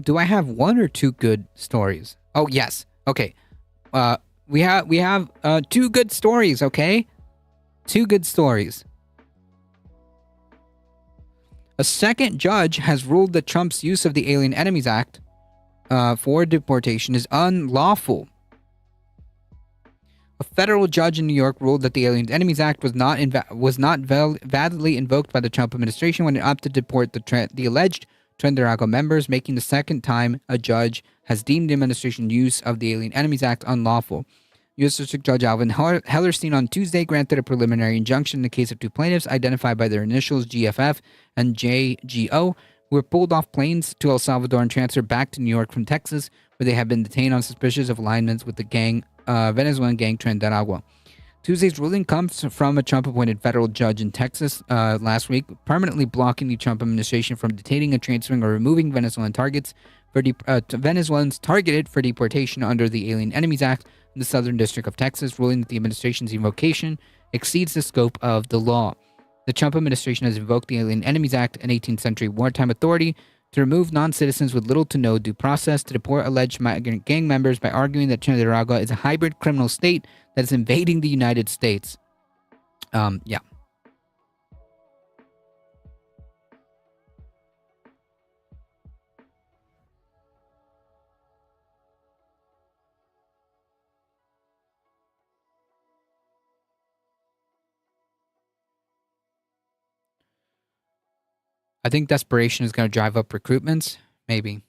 Speaker 2: do I have one or two good stories? Oh yes. Okay. We have two good stories, okay? Two good stories. A second judge has ruled that Trump's use of the Alien Enemies Act for deportation is unlawful. A federal judge in New York ruled that the Alien Enemies Act was not validly invoked by the Trump administration when it opted to deport the alleged Trinidad members, making the second time a judge has deemed the administration's use of the Alien Enemies Act unlawful. U.S. District Judge Alvin Hellerstein on Tuesday granted a preliminary injunction in the case of two plaintiffs identified by their initials GFF and JGO, who were pulled off planes to El Salvador and transferred back to New York from Texas, where they had been detained on suspicions of alignments with the Venezuelan gang Trinidad. Tuesday's ruling comes from a Trump-appointed federal judge in Texas last week, permanently blocking the Trump administration from detaining and transferring or removing Venezuelan targets for Venezuelans targeted for deportation under the Alien Enemies Act in the Southern District of Texas, ruling that the administration's invocation exceeds the scope of the law. The Trump administration has invoked the Alien Enemies Act, an 18th century wartime authority, to remove non-citizens with little to no due process, to deport alleged migrant gang members by arguing that Trinidad is a hybrid criminal state that is invading the United States. Yeah. I think desperation is going to drive up recruitments. Maybe.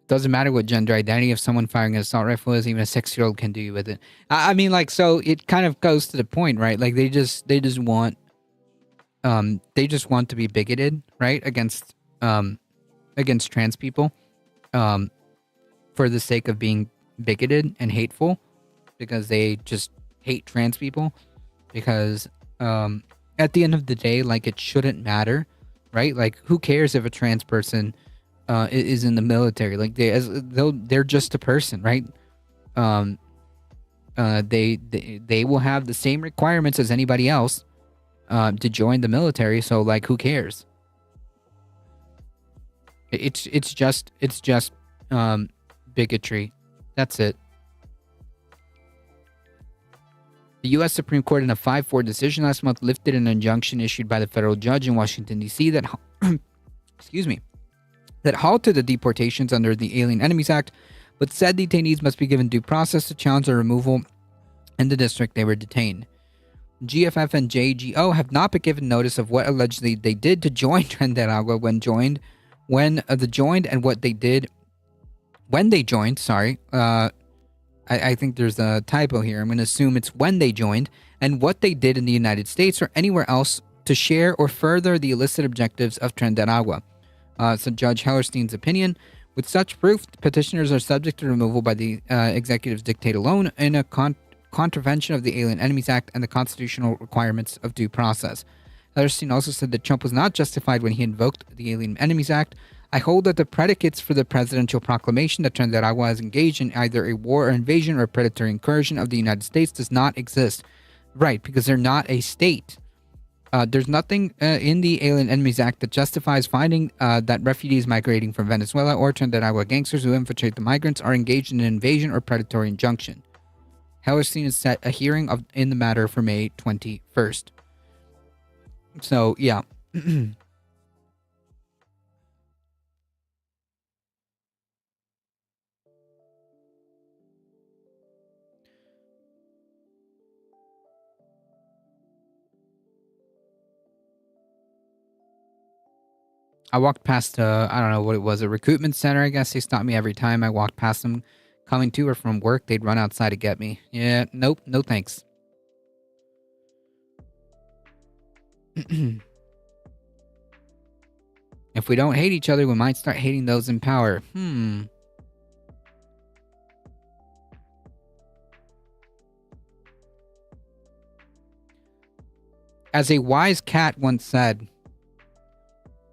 Speaker 2: Doesn't matter what gender identity. If someone firing an assault rifle is, even a 6-year-old can do with it. I mean, like, so it kind of goes to the point, right? Like, they just want to be bigoted, right? Against trans people, for the sake of being bigoted and hateful, because they just hate trans people. Because at the end of the day, like, it shouldn't matter, right? Like, who cares if a trans person is in the military? Like, they're just a person, right? They will have the same requirements as anybody else to join the military. So, like, who cares? It's just bigotry. That's it. The U.S. Supreme Court, in a 5-4 decision last month, lifted an injunction issued by the federal judge in Washington, D.C. that that halted the deportations under the Alien Enemies Act, but said detainees must be given due process to challenge their removal in the district they were detained. GFF and JGO have not been given notice of what allegedly they did to join Trinidad when they joined, and what they did when they joined. Sorry. I think there's a typo here. I'm going to assume it's when they joined, and what they did in the United States or anywhere else to share or further the illicit objectives of Trinidad. So Judge Hellerstein's opinion: with such proof, petitioners are subject to removal by the executive's dictate alone in a contravention of the Alien Enemies Act and the constitutional requirements of due process. Hellerstein also said that Trump was not justified when he invoked the Alien Enemies Act. I hold that the predicates for the presidential proclamation that Trinidad has engaged in either a war or invasion or predatory incursion of the United States does not exist. Right, because they're not a state. There's nothing in the Alien Enemies Act that justifies finding that refugees migrating from Venezuela or Trinidad gangsters who infiltrate the migrants are engaged in an invasion or predatory injunction. Hellerstein has set a hearing in the matter for May 21st. So, yeah. I walked past, I don't know what it was, a recruitment center. I guess they stopped me every time I walked past them coming to or from work. They'd run outside to get me. Yeah, nope, no thanks. If we don't hate each other, we might start hating those in power. As a wise cat once said,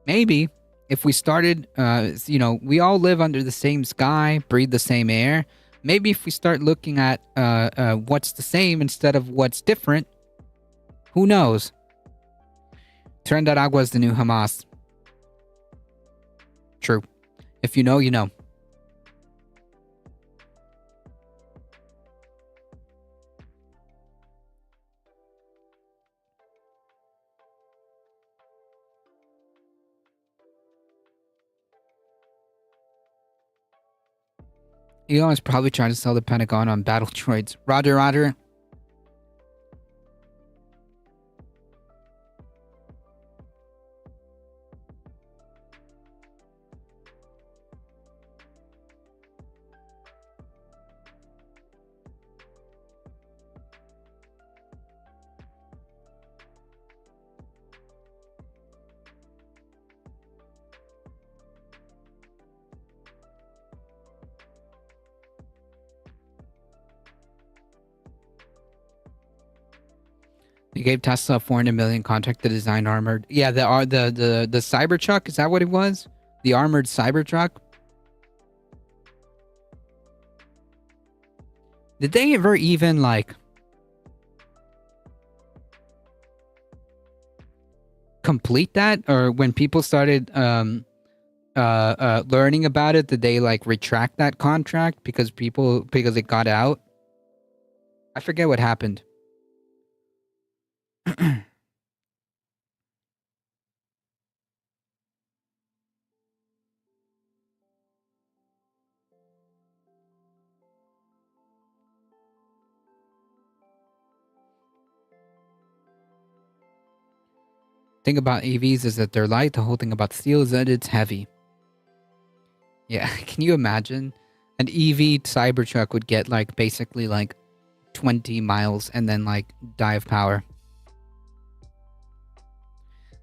Speaker 2: maybe if we started, we all live under the same sky, breathe the same air. Maybe if we start looking at what's the same instead of what's different, who knows? Trinidad is the new Hamas. True. If you know, you know. Elon is probably trying to sell the Pentagon on battle droids. Roger, roger. He gave Tesla a $400 million contract to design armored. Yeah, the Cybertruck, is that what it was? The armored Cybertruck? Did they ever even like complete that? Or when people started learning about it, did they like retract that contract because it got out? I forget what happened. Thing about EVs is that they're light. The whole thing about steel is that it's heavy. Yeah, can you imagine? An EV Cybertruck would get like basically like 20 miles and then like die of power.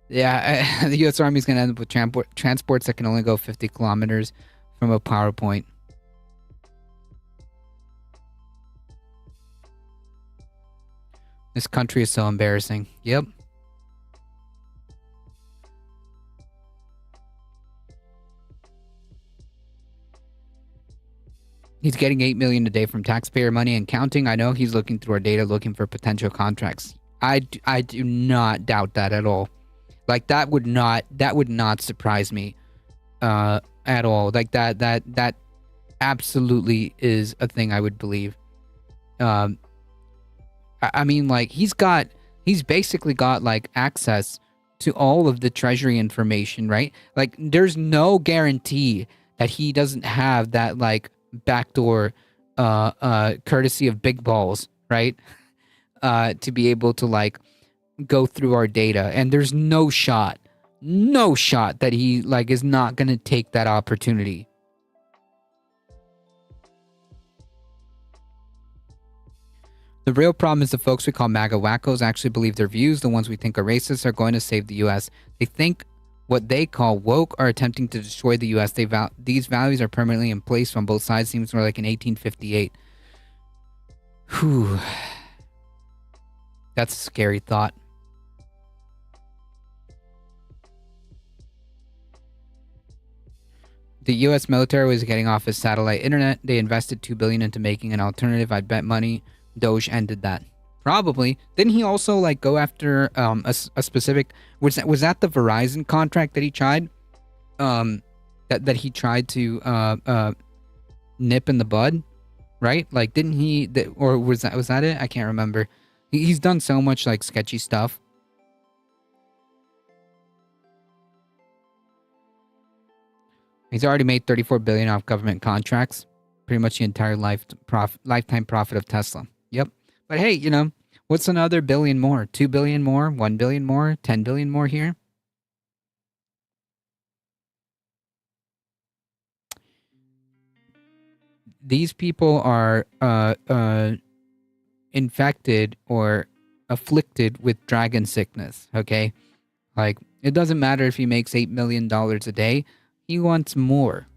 Speaker 2: Yeah, the U.S. Army is going to end up with transports that can only go 50 kilometers from a power point. This country is so embarrassing. Yep. He's getting $8 million a day from taxpayer money and counting. I know he's looking through our data, looking for potential contracts. I do not doubt that at all. Like that would not surprise me at all. Like that absolutely is a thing I would believe. I mean, like he's basically got like access to all of the treasury information, right? Like there's no guarantee that he doesn't have that like backdoor courtesy of big balls, right? To be able to like go through our data, and there's no shot that he like is not going to take that opportunity. The real problem is the folks we call MAGA wackos actually believe their views. The ones we think are racist are going to save the U.S. They think what they call woke are attempting to destroy the U.S. These values are permanently in place on both sides. Seems more like in 1858. Whew. That's a scary thought. The U.S. military was getting off its satellite internet. They invested $2 billion into making an alternative. I'd bet money Doge ended that. Probably. Didn't he also like go after a specific? Was that the Verizon contract that he tried? That he tried to nip in the bud, right? Like, didn't he? Or was that it? I can't remember. He's done so much like sketchy stuff. He's already made $34 billion off government contracts. Pretty much the entire lifetime profit of Tesla. Yep. But hey, you know, what's another billion more? 2 billion more? 1 billion more? 10 billion more here? these people are infected or afflicted with dragon sickness, okay? Like, it doesn't matter if he makes $8 million a day. He wants more.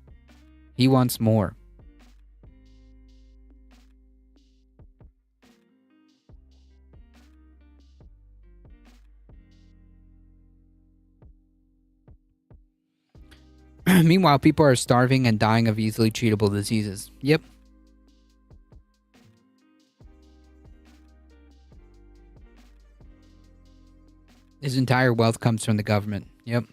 Speaker 2: He wants more. Meanwhile, people are starving and dying of easily treatable diseases. Yep. His entire wealth comes from the government. Yep.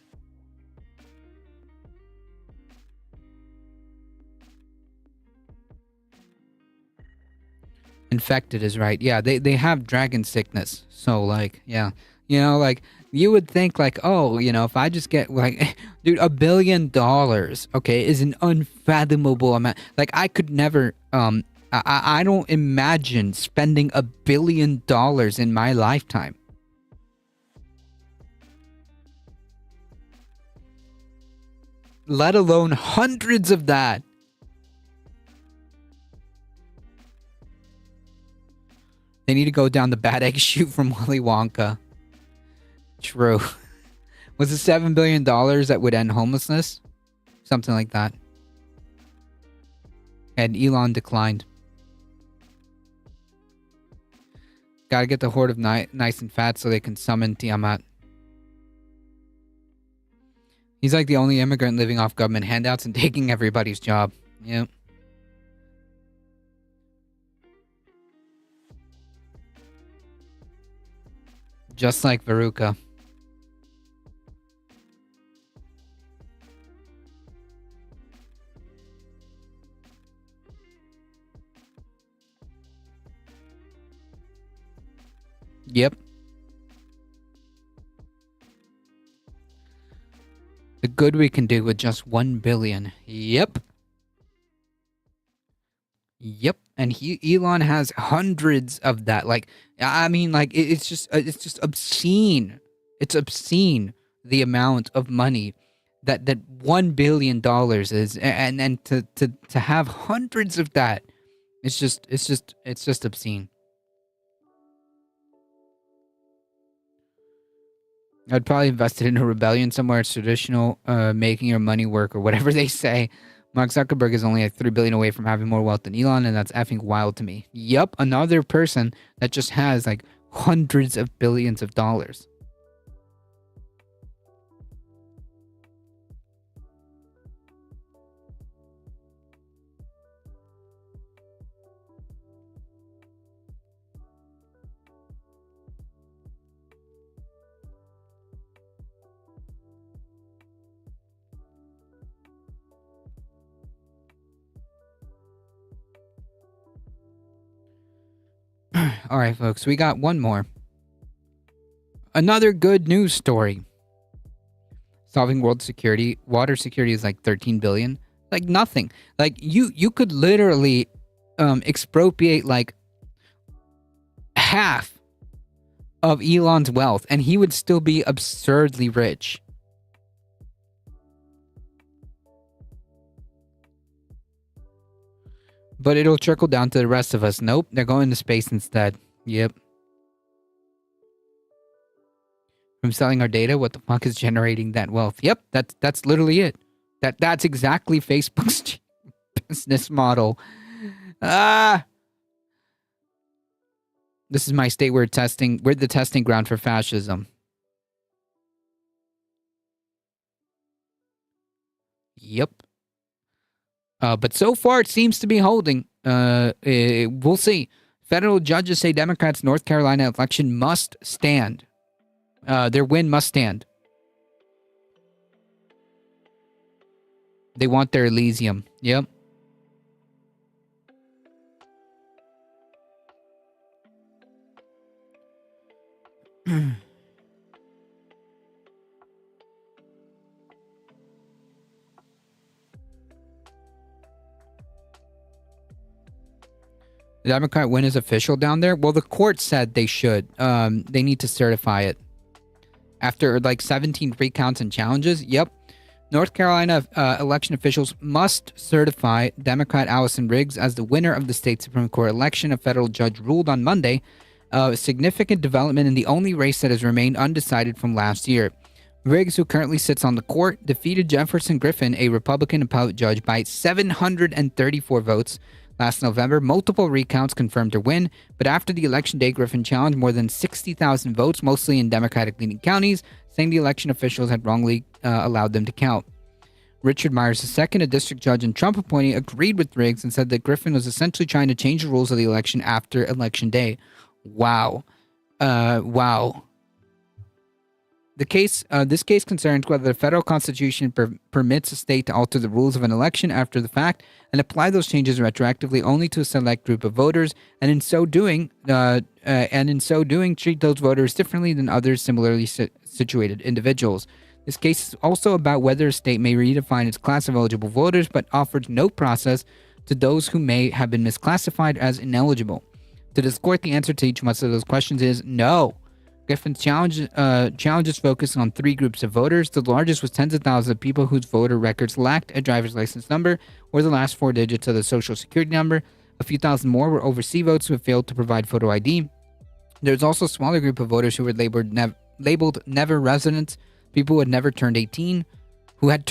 Speaker 2: Infected is right. Yeah, they have dragon sickness. So, like, yeah. You know, like, you would think, like, oh, you know, if I just get, like, dude, $1 billion, okay, is an unfathomable amount. Like, I could never, I don't imagine spending $1 billion in my lifetime. Let alone hundreds of that. They need to go down the bad egg chute from Willy Wonka. True. Was it $7 billion that would end homelessness? Something like that. And Elon declined. Gotta get the horde of nice and fat so they can summon Tiamat. He's like the only immigrant living off government handouts and taking everybody's job. Yep. Just like Veruca. Yep. The good we can do with just 1 billion. Yep. Yep. And Elon has hundreds of that. Like, I mean, like, it's just obscene. It's obscene the amount of money that $1 billion is, and to have hundreds of that, it's just obscene. I'd probably invest it in a rebellion somewhere. It's traditional, making your money work or whatever they say. Mark Zuckerberg is only like $3 billion away from having more wealth than Elon, and that's effing wild to me. Yup, another person that just has like hundreds of billions of dollars. All right, folks, we got one more. Another good news story. Solving world security. Water security is like 13 billion. Like nothing. Like you could literally expropriate like half of Elon's wealth and he would still be absurdly rich. But it'll trickle down to the rest of us. Nope, they're going to space instead. Yep. From selling our data, what the fuck is generating that wealth? Yep, that's literally it. That's exactly Facebook's business model. This is my state. We're the testing ground for fascism. Yep. But so far, it seems to be holding. We'll see. Federal judges say Democrats' North Carolina election must stand. Their win must stand. They want their Elysium. Yep. The Democrat win is official down there? Well, the court said they should. They need to certify it. After like 17 recounts and challenges? Yep. North Carolina election officials must certify Democrat Allison Riggs as the winner of the state Supreme Court election, a federal judge ruled on Monday, a significant development in the only race that has remained undecided from last year. Riggs, who currently sits on the court, defeated Jefferson Griffin, a Republican appellate judge, by 734 votes last November. Multiple recounts confirmed her win, but after the election day, Griffin challenged more than 60,000 votes, mostly in Democratic-leaning counties, saying the election officials had wrongly allowed them to count. Richard Myers II, a district judge and Trump appointee, agreed with Riggs and said that Griffin was essentially trying to change the rules of the election after Election Day. Wow. Wow. This case concerns whether the federal constitution permits a state to alter the rules of an election after the fact and apply those changes retroactively only to a select group of voters, and in so doing, treat those voters differently than others similarly situated individuals. This case is also about whether a state may redefine its class of eligible voters, but offers no process to those who may have been misclassified as ineligible. To this court, the answer to each one of those questions is no. Griffin's challenges focus on three groups of voters. The largest was tens of thousands of people whose voter records lacked a driver's license number or the last four digits of the social security number. A few thousand more were overseas votes who have failed to provide photo ID. There's also a smaller group of voters who were labeled never residents, people who had never turned 18, who had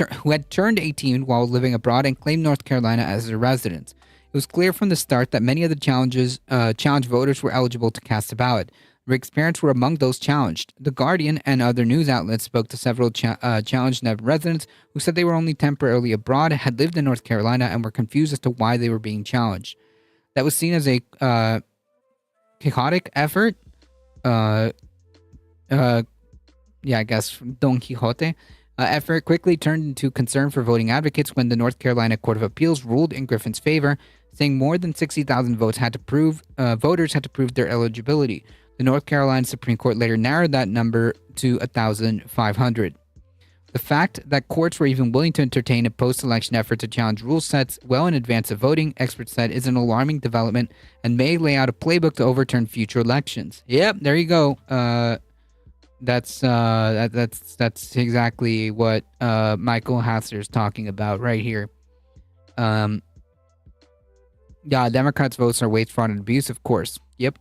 Speaker 2: turned 18 while living abroad and claimed North Carolina as their residence. It was clear from the start that many of the challenged voters were eligible to cast a ballot. Rigg's parents were among those challenged. The Guardian and other news outlets spoke to several challenged never residents who said they were only temporarily abroad, had lived in North Carolina, and were confused as to why they were being challenged. That was seen as a quixotic effort. I guess Don Quixote effort quickly turned into concern for voting advocates when the North Carolina Court of Appeals ruled in Griffin's favor, saying more than 60,000 voters had to prove their eligibility. The North Carolina Supreme Court later narrowed that number to 1,500. The fact that courts were even willing to entertain a post-election effort to challenge rule sets well in advance of voting, experts said, is an alarming development and may lay out a playbook to overturn future elections. Yep, there you go. That's exactly what Michael Hasser is talking about right here. Yeah, Democrats' votes are waste, fraud, and abuse, of course. Yep.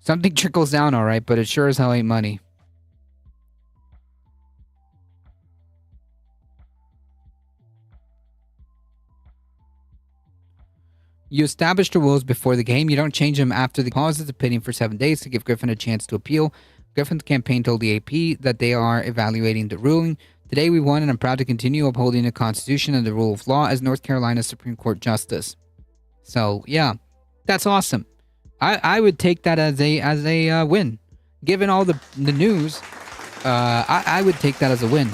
Speaker 2: Something trickles down, all right, but it sure as hell ain't money. You establish the rules before the game. You don't change them after the cause is opinion for 7 days to give Griffin a chance to appeal. Griffin's campaign told the AP that they are evaluating the ruling. Today we won, and I'm proud to continue upholding the Constitution and the rule of law as North Carolina Supreme Court Justice. So, yeah, that's awesome. I would take that as a win. Given all the news, I would take that as a win.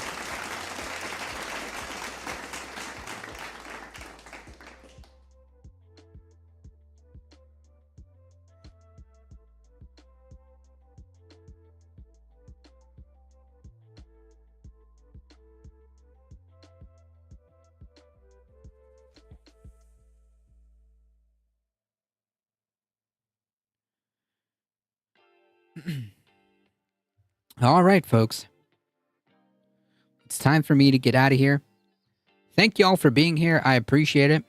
Speaker 2: All right, folks. It's time for me to get out of here. Thank you all for being here. I appreciate it.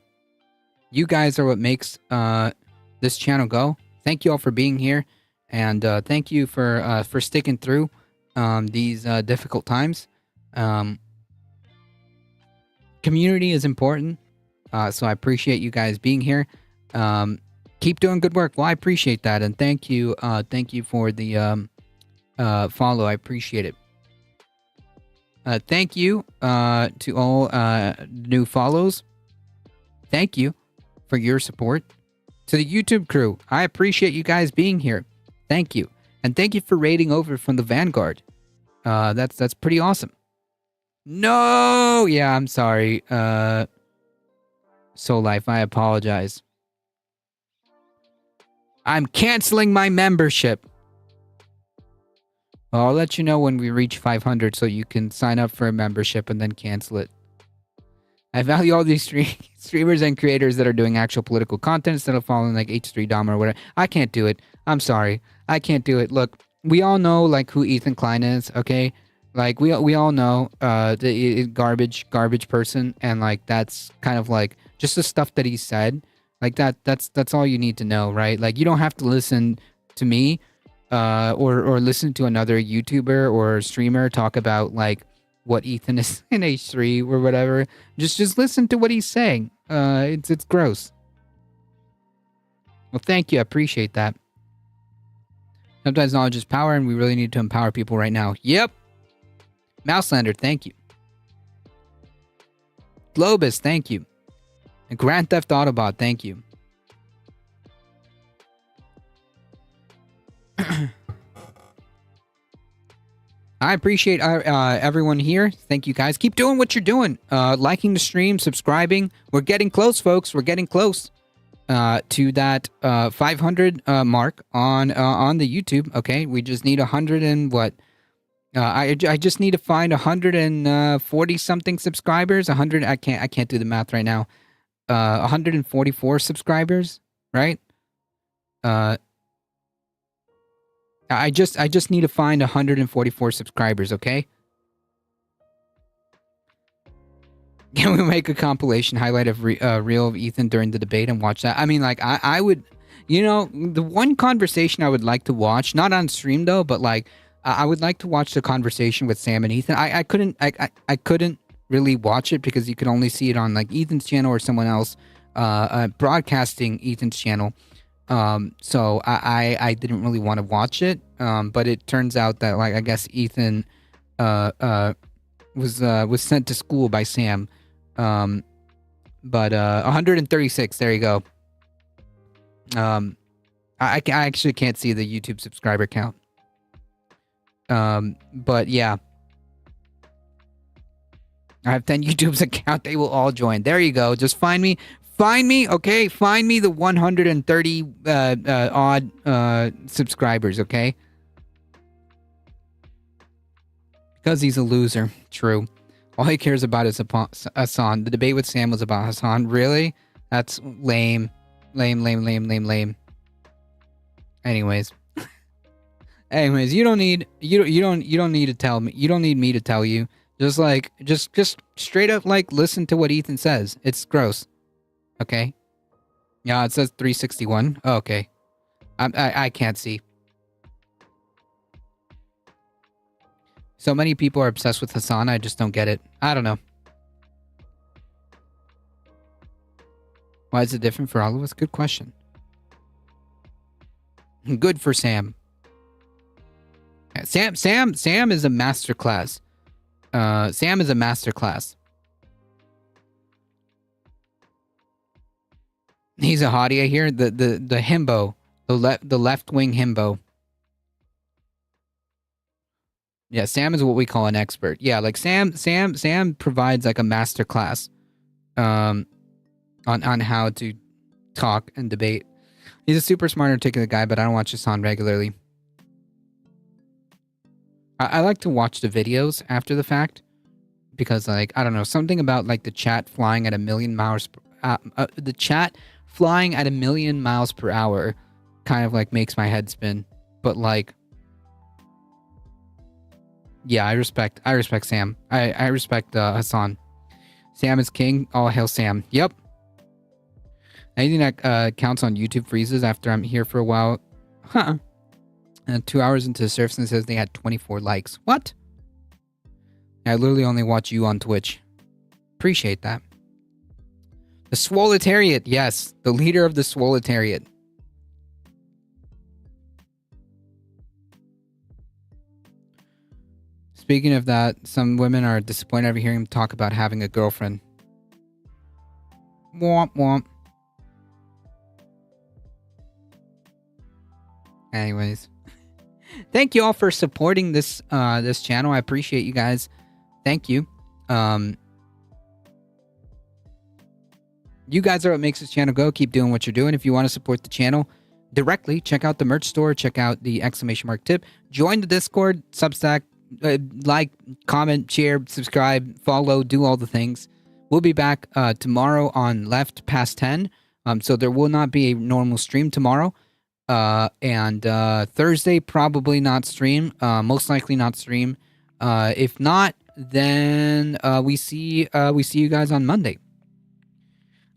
Speaker 2: You guys are what makes this channel go. Thank you all for being here, and thank you for sticking through these difficult times. Community is important, so I appreciate you guys being here. Keep doing good work. Well, I appreciate that, and thank you for the follow. I appreciate it. Thank you to all new follows. Thank you for your support. To the YouTube crew, I appreciate you guys being here. Thank you. And thank you for raiding over from the Vanguard. That's pretty awesome. No! Yeah, I'm sorry. Soul Life, I apologize. I'm canceling my membership. Well, I'll let you know when we reach 500 so you can sign up for a membership and then cancel it. I value all these streamers and creators that are doing actual political content instead of following like H3 Dom or whatever. I can't do it. I'm sorry. I can't do it. Look, we all know like who Ethan Klein is, okay? Like we all know the garbage person, and like that's kind of like just the stuff that he said. Like that's all you need to know, right? Like you don't have to listen to me or listen to another YouTuber or streamer talk about like what Ethan is in H3 or whatever. Just listen to what he's saying. It's gross. Well, thank you. I appreciate that. Sometimes knowledge is power, and we really need to empower people right now. Yep. Mouselander, thank you. Globus, thank you. And Grand Theft Autobot, thank you. I appreciate everyone here. Thank you, guys. Keep doing what you're doing. Liking the stream, subscribing. We're getting close, folks. We're getting close to that 500 mark on the YouTube. Okay, we just need 100 and what? I just need to find 140 something subscribers. 100. I can't do the math right now. 144 subscribers, right? I just need to find 144 subscribers, okay? Can we make a compilation highlight of reel of Ethan during the debate and watch that? I mean, like, I would, you know, the one conversation I would like to watch, not on stream though, but like, I would like to watch the conversation with Sam and Ethan. I couldn't really watch it because you could only see it on like Ethan's channel or someone else broadcasting Ethan's channel. So I didn't really want to watch it. But it turns out that like I guess Ethan was sent to school by Sam. But 136, there you go. I actually can't see the YouTube subscriber count. But yeah. I have 10 YouTube's account. They will all join. There you go. Just find me. Find me, okay? Find me the 130 odd subscribers, okay? Because he's a loser. True. All he cares about is Hassan. The debate with Sam was about Hassan. Really? That's lame. Lame. Anyways. You don't need to tell me. You don't need me to tell you. Just straight up like listen to what Ethan says. It's gross. Okay. Yeah, it says 361. Oh, okay. I can't see. So many people are obsessed with Hassan. I just don't get it. I don't know. Why is it different for all of us? Good question. Good for Sam. Sam is a masterclass. Sam is a masterclass. He's a hottie, I hear. The himbo. The left wing himbo. Yeah, Sam is what we call an expert. Yeah, like Sam provides like a master class on how to talk and debate. He's a super smart, articulate guy, but I don't watch his on regularly. I like to watch the videos after the fact because, like, I don't know, something about like the chat flying at 1,000,000 miles. The chat flying at 1,000,000 miles per hour kind of like makes my head spin. But like, yeah, I respect Sam. I respect Hassan. Sam is king. All hail Sam. Yep. Anything that counts on YouTube freezes after I'm here for a while. Huh. And 2 hours into the surface and says they had 24 likes. What? I literally only watch you on Twitch. Appreciate that. The Swoletariat. Yes, the leader of the Swoletariat. Speaking of that, some women are disappointed over hearing him talk about having a girlfriend. Womp womp. Anyways. Thank you all for supporting this this channel. I appreciate you guys. Thank you. You guys are what makes this channel go. Keep doing what you're doing. If you want to support the channel directly, check out the merch store. Check out the ! Tip. Join the Discord, Substack, like, comment, share, subscribe, follow, do all the things. We'll be back tomorrow on left past 10. So there will not be a normal stream tomorrow. And Thursday probably not stream. Most likely not stream. If not, then we see you guys on Monday.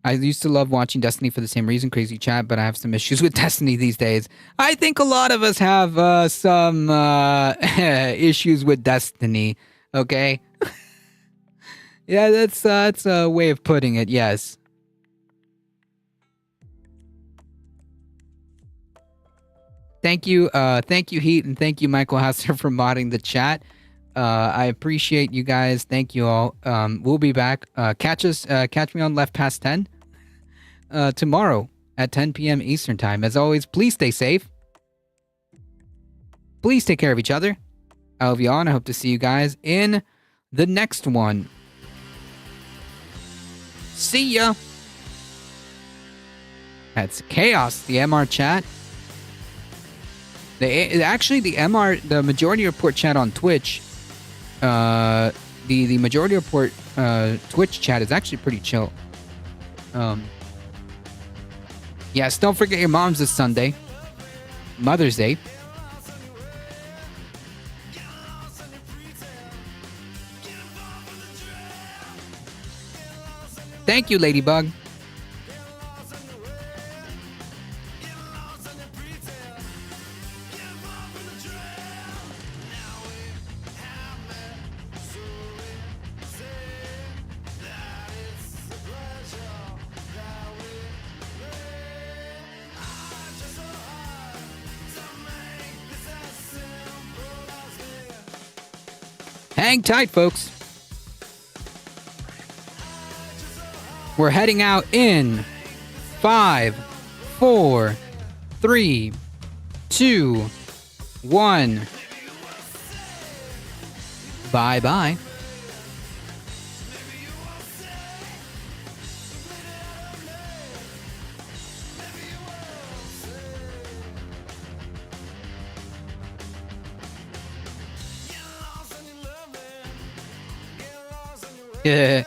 Speaker 2: I used to love watching Destiny for the same reason, crazy chat, but I have some issues with Destiny these days. I think a lot of us have some issues with Destiny. Okay. Yeah, that's a way of putting it. Yes. Thank you, Heat, and thank you, Michael Hasser, for modding the chat. I appreciate you guys. Thank you all. We'll be back. Catch me on Left Past 10 tomorrow at 10 p.m. Eastern Time. As always, please stay safe. Please take care of each other. I love you all, and I hope to see you guys in the next one. See ya. That's Chaos, the MR chat. The Majority Report chat on Twitch, the Majority Report Twitch chat is actually pretty chill. Yes, don't forget your moms this Sunday, Mother's Day. Thank you, Ladybug. Hang tight, folks. We're heading out in 5, 4, 3, 2, 1. Bye-bye. Yeah.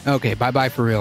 Speaker 2: Okay, bye-bye for real.